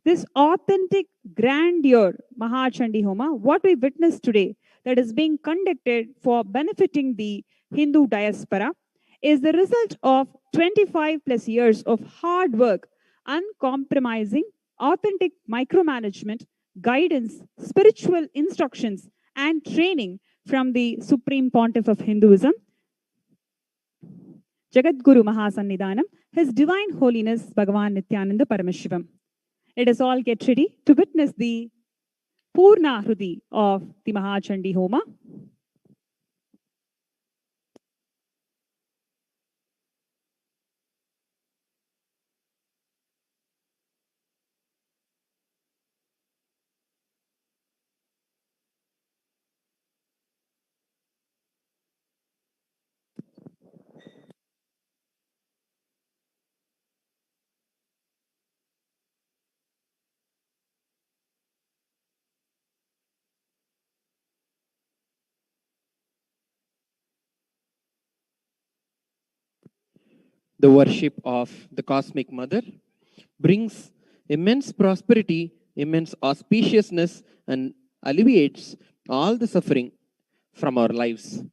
This authentic grandeur Mahachandi Homa, what we witness today, that is being conducted for benefiting the Hindu diaspora, is the result of 25 plus years of hard work, uncompromising, authentic micromanagement, guidance, spiritual instructions, and training from the Supreme Pontiff of Hinduism, Jagadguru Mahasannidhanam, His Divine Holiness Bhagavan Nityananda Paramashivam. Let us all get ready to witness the Purnahuti of the Mahachandi Homa. The worship of the Cosmic Mother brings immense prosperity, immense auspiciousness, and alleviates all the suffering from our lives.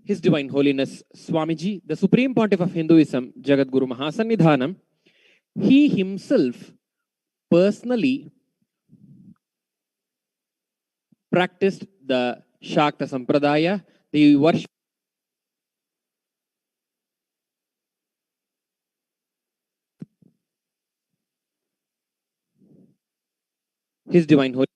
His Divine Holiness Swamiji, the Supreme Pontiff of Hinduism, Jagadguru Mahasannidhanam, he himself personally practiced the Shakta Sampradaya, the worship. His Divine Holiness.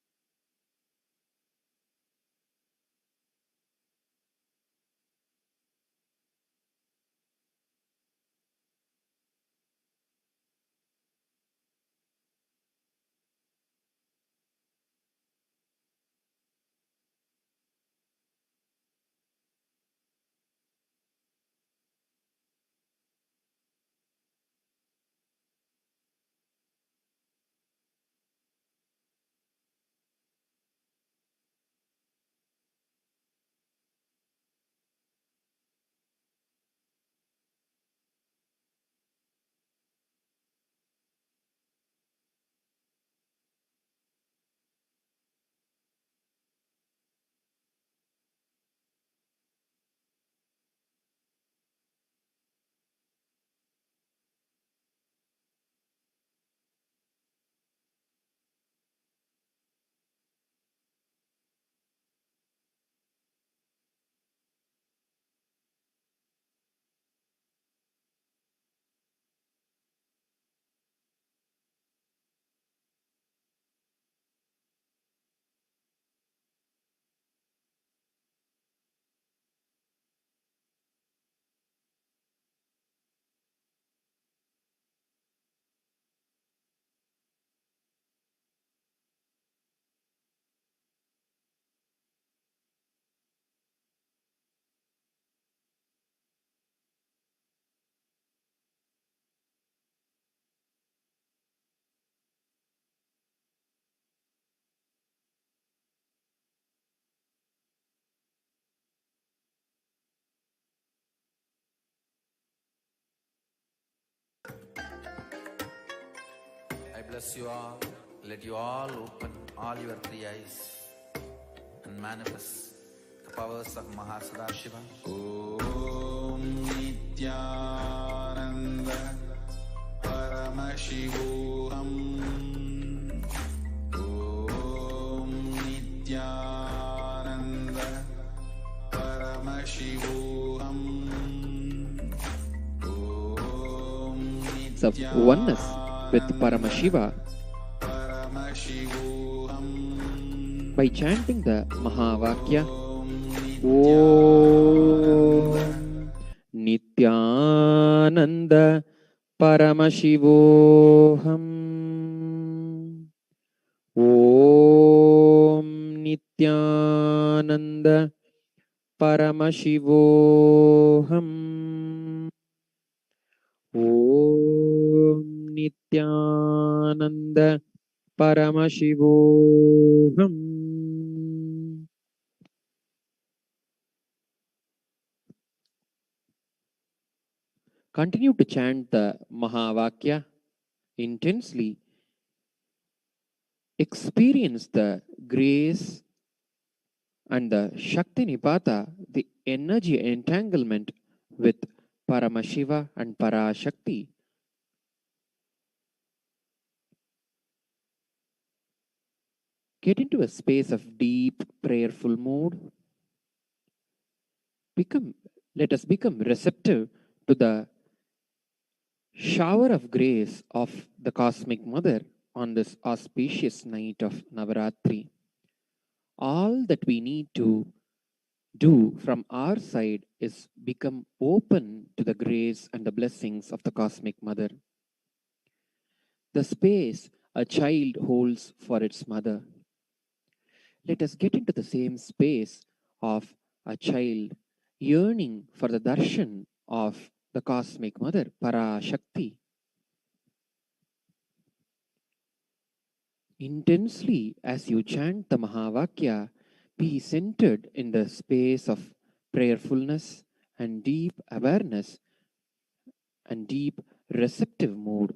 I bless you all. Let you all open all your three eyes and manifest the powers of Mahasadashiva. Om Nityananda Paramashivoham. Om Nityananda Paramashivoham. Of oneness with Paramashiva by chanting the Mahavakya Om Nityananda Paramashivoham. Om Nityananda Paramashivoham. Om Nityananda Paramashivoham. Continue to chant the Mahavakya intensely. Experience the grace and the Shakti Nipata, the energy entanglement with Paramashiva and Parashakti. Get into a space of deep prayerful mood. Let us become receptive to the shower of grace of the Cosmic Mother on this auspicious night of Navaratri. All that we need to do from our side is become open to the grace and the blessings of the Cosmic Mother. The space a child holds for its mother. Let us get into the same space of a child yearning for the darshan of the Cosmic Mother, Parashakti. Intensely, as you chant the Mahavakya, be centered in the space of prayerfulness and deep awareness and deep receptive mood.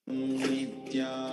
Nityanand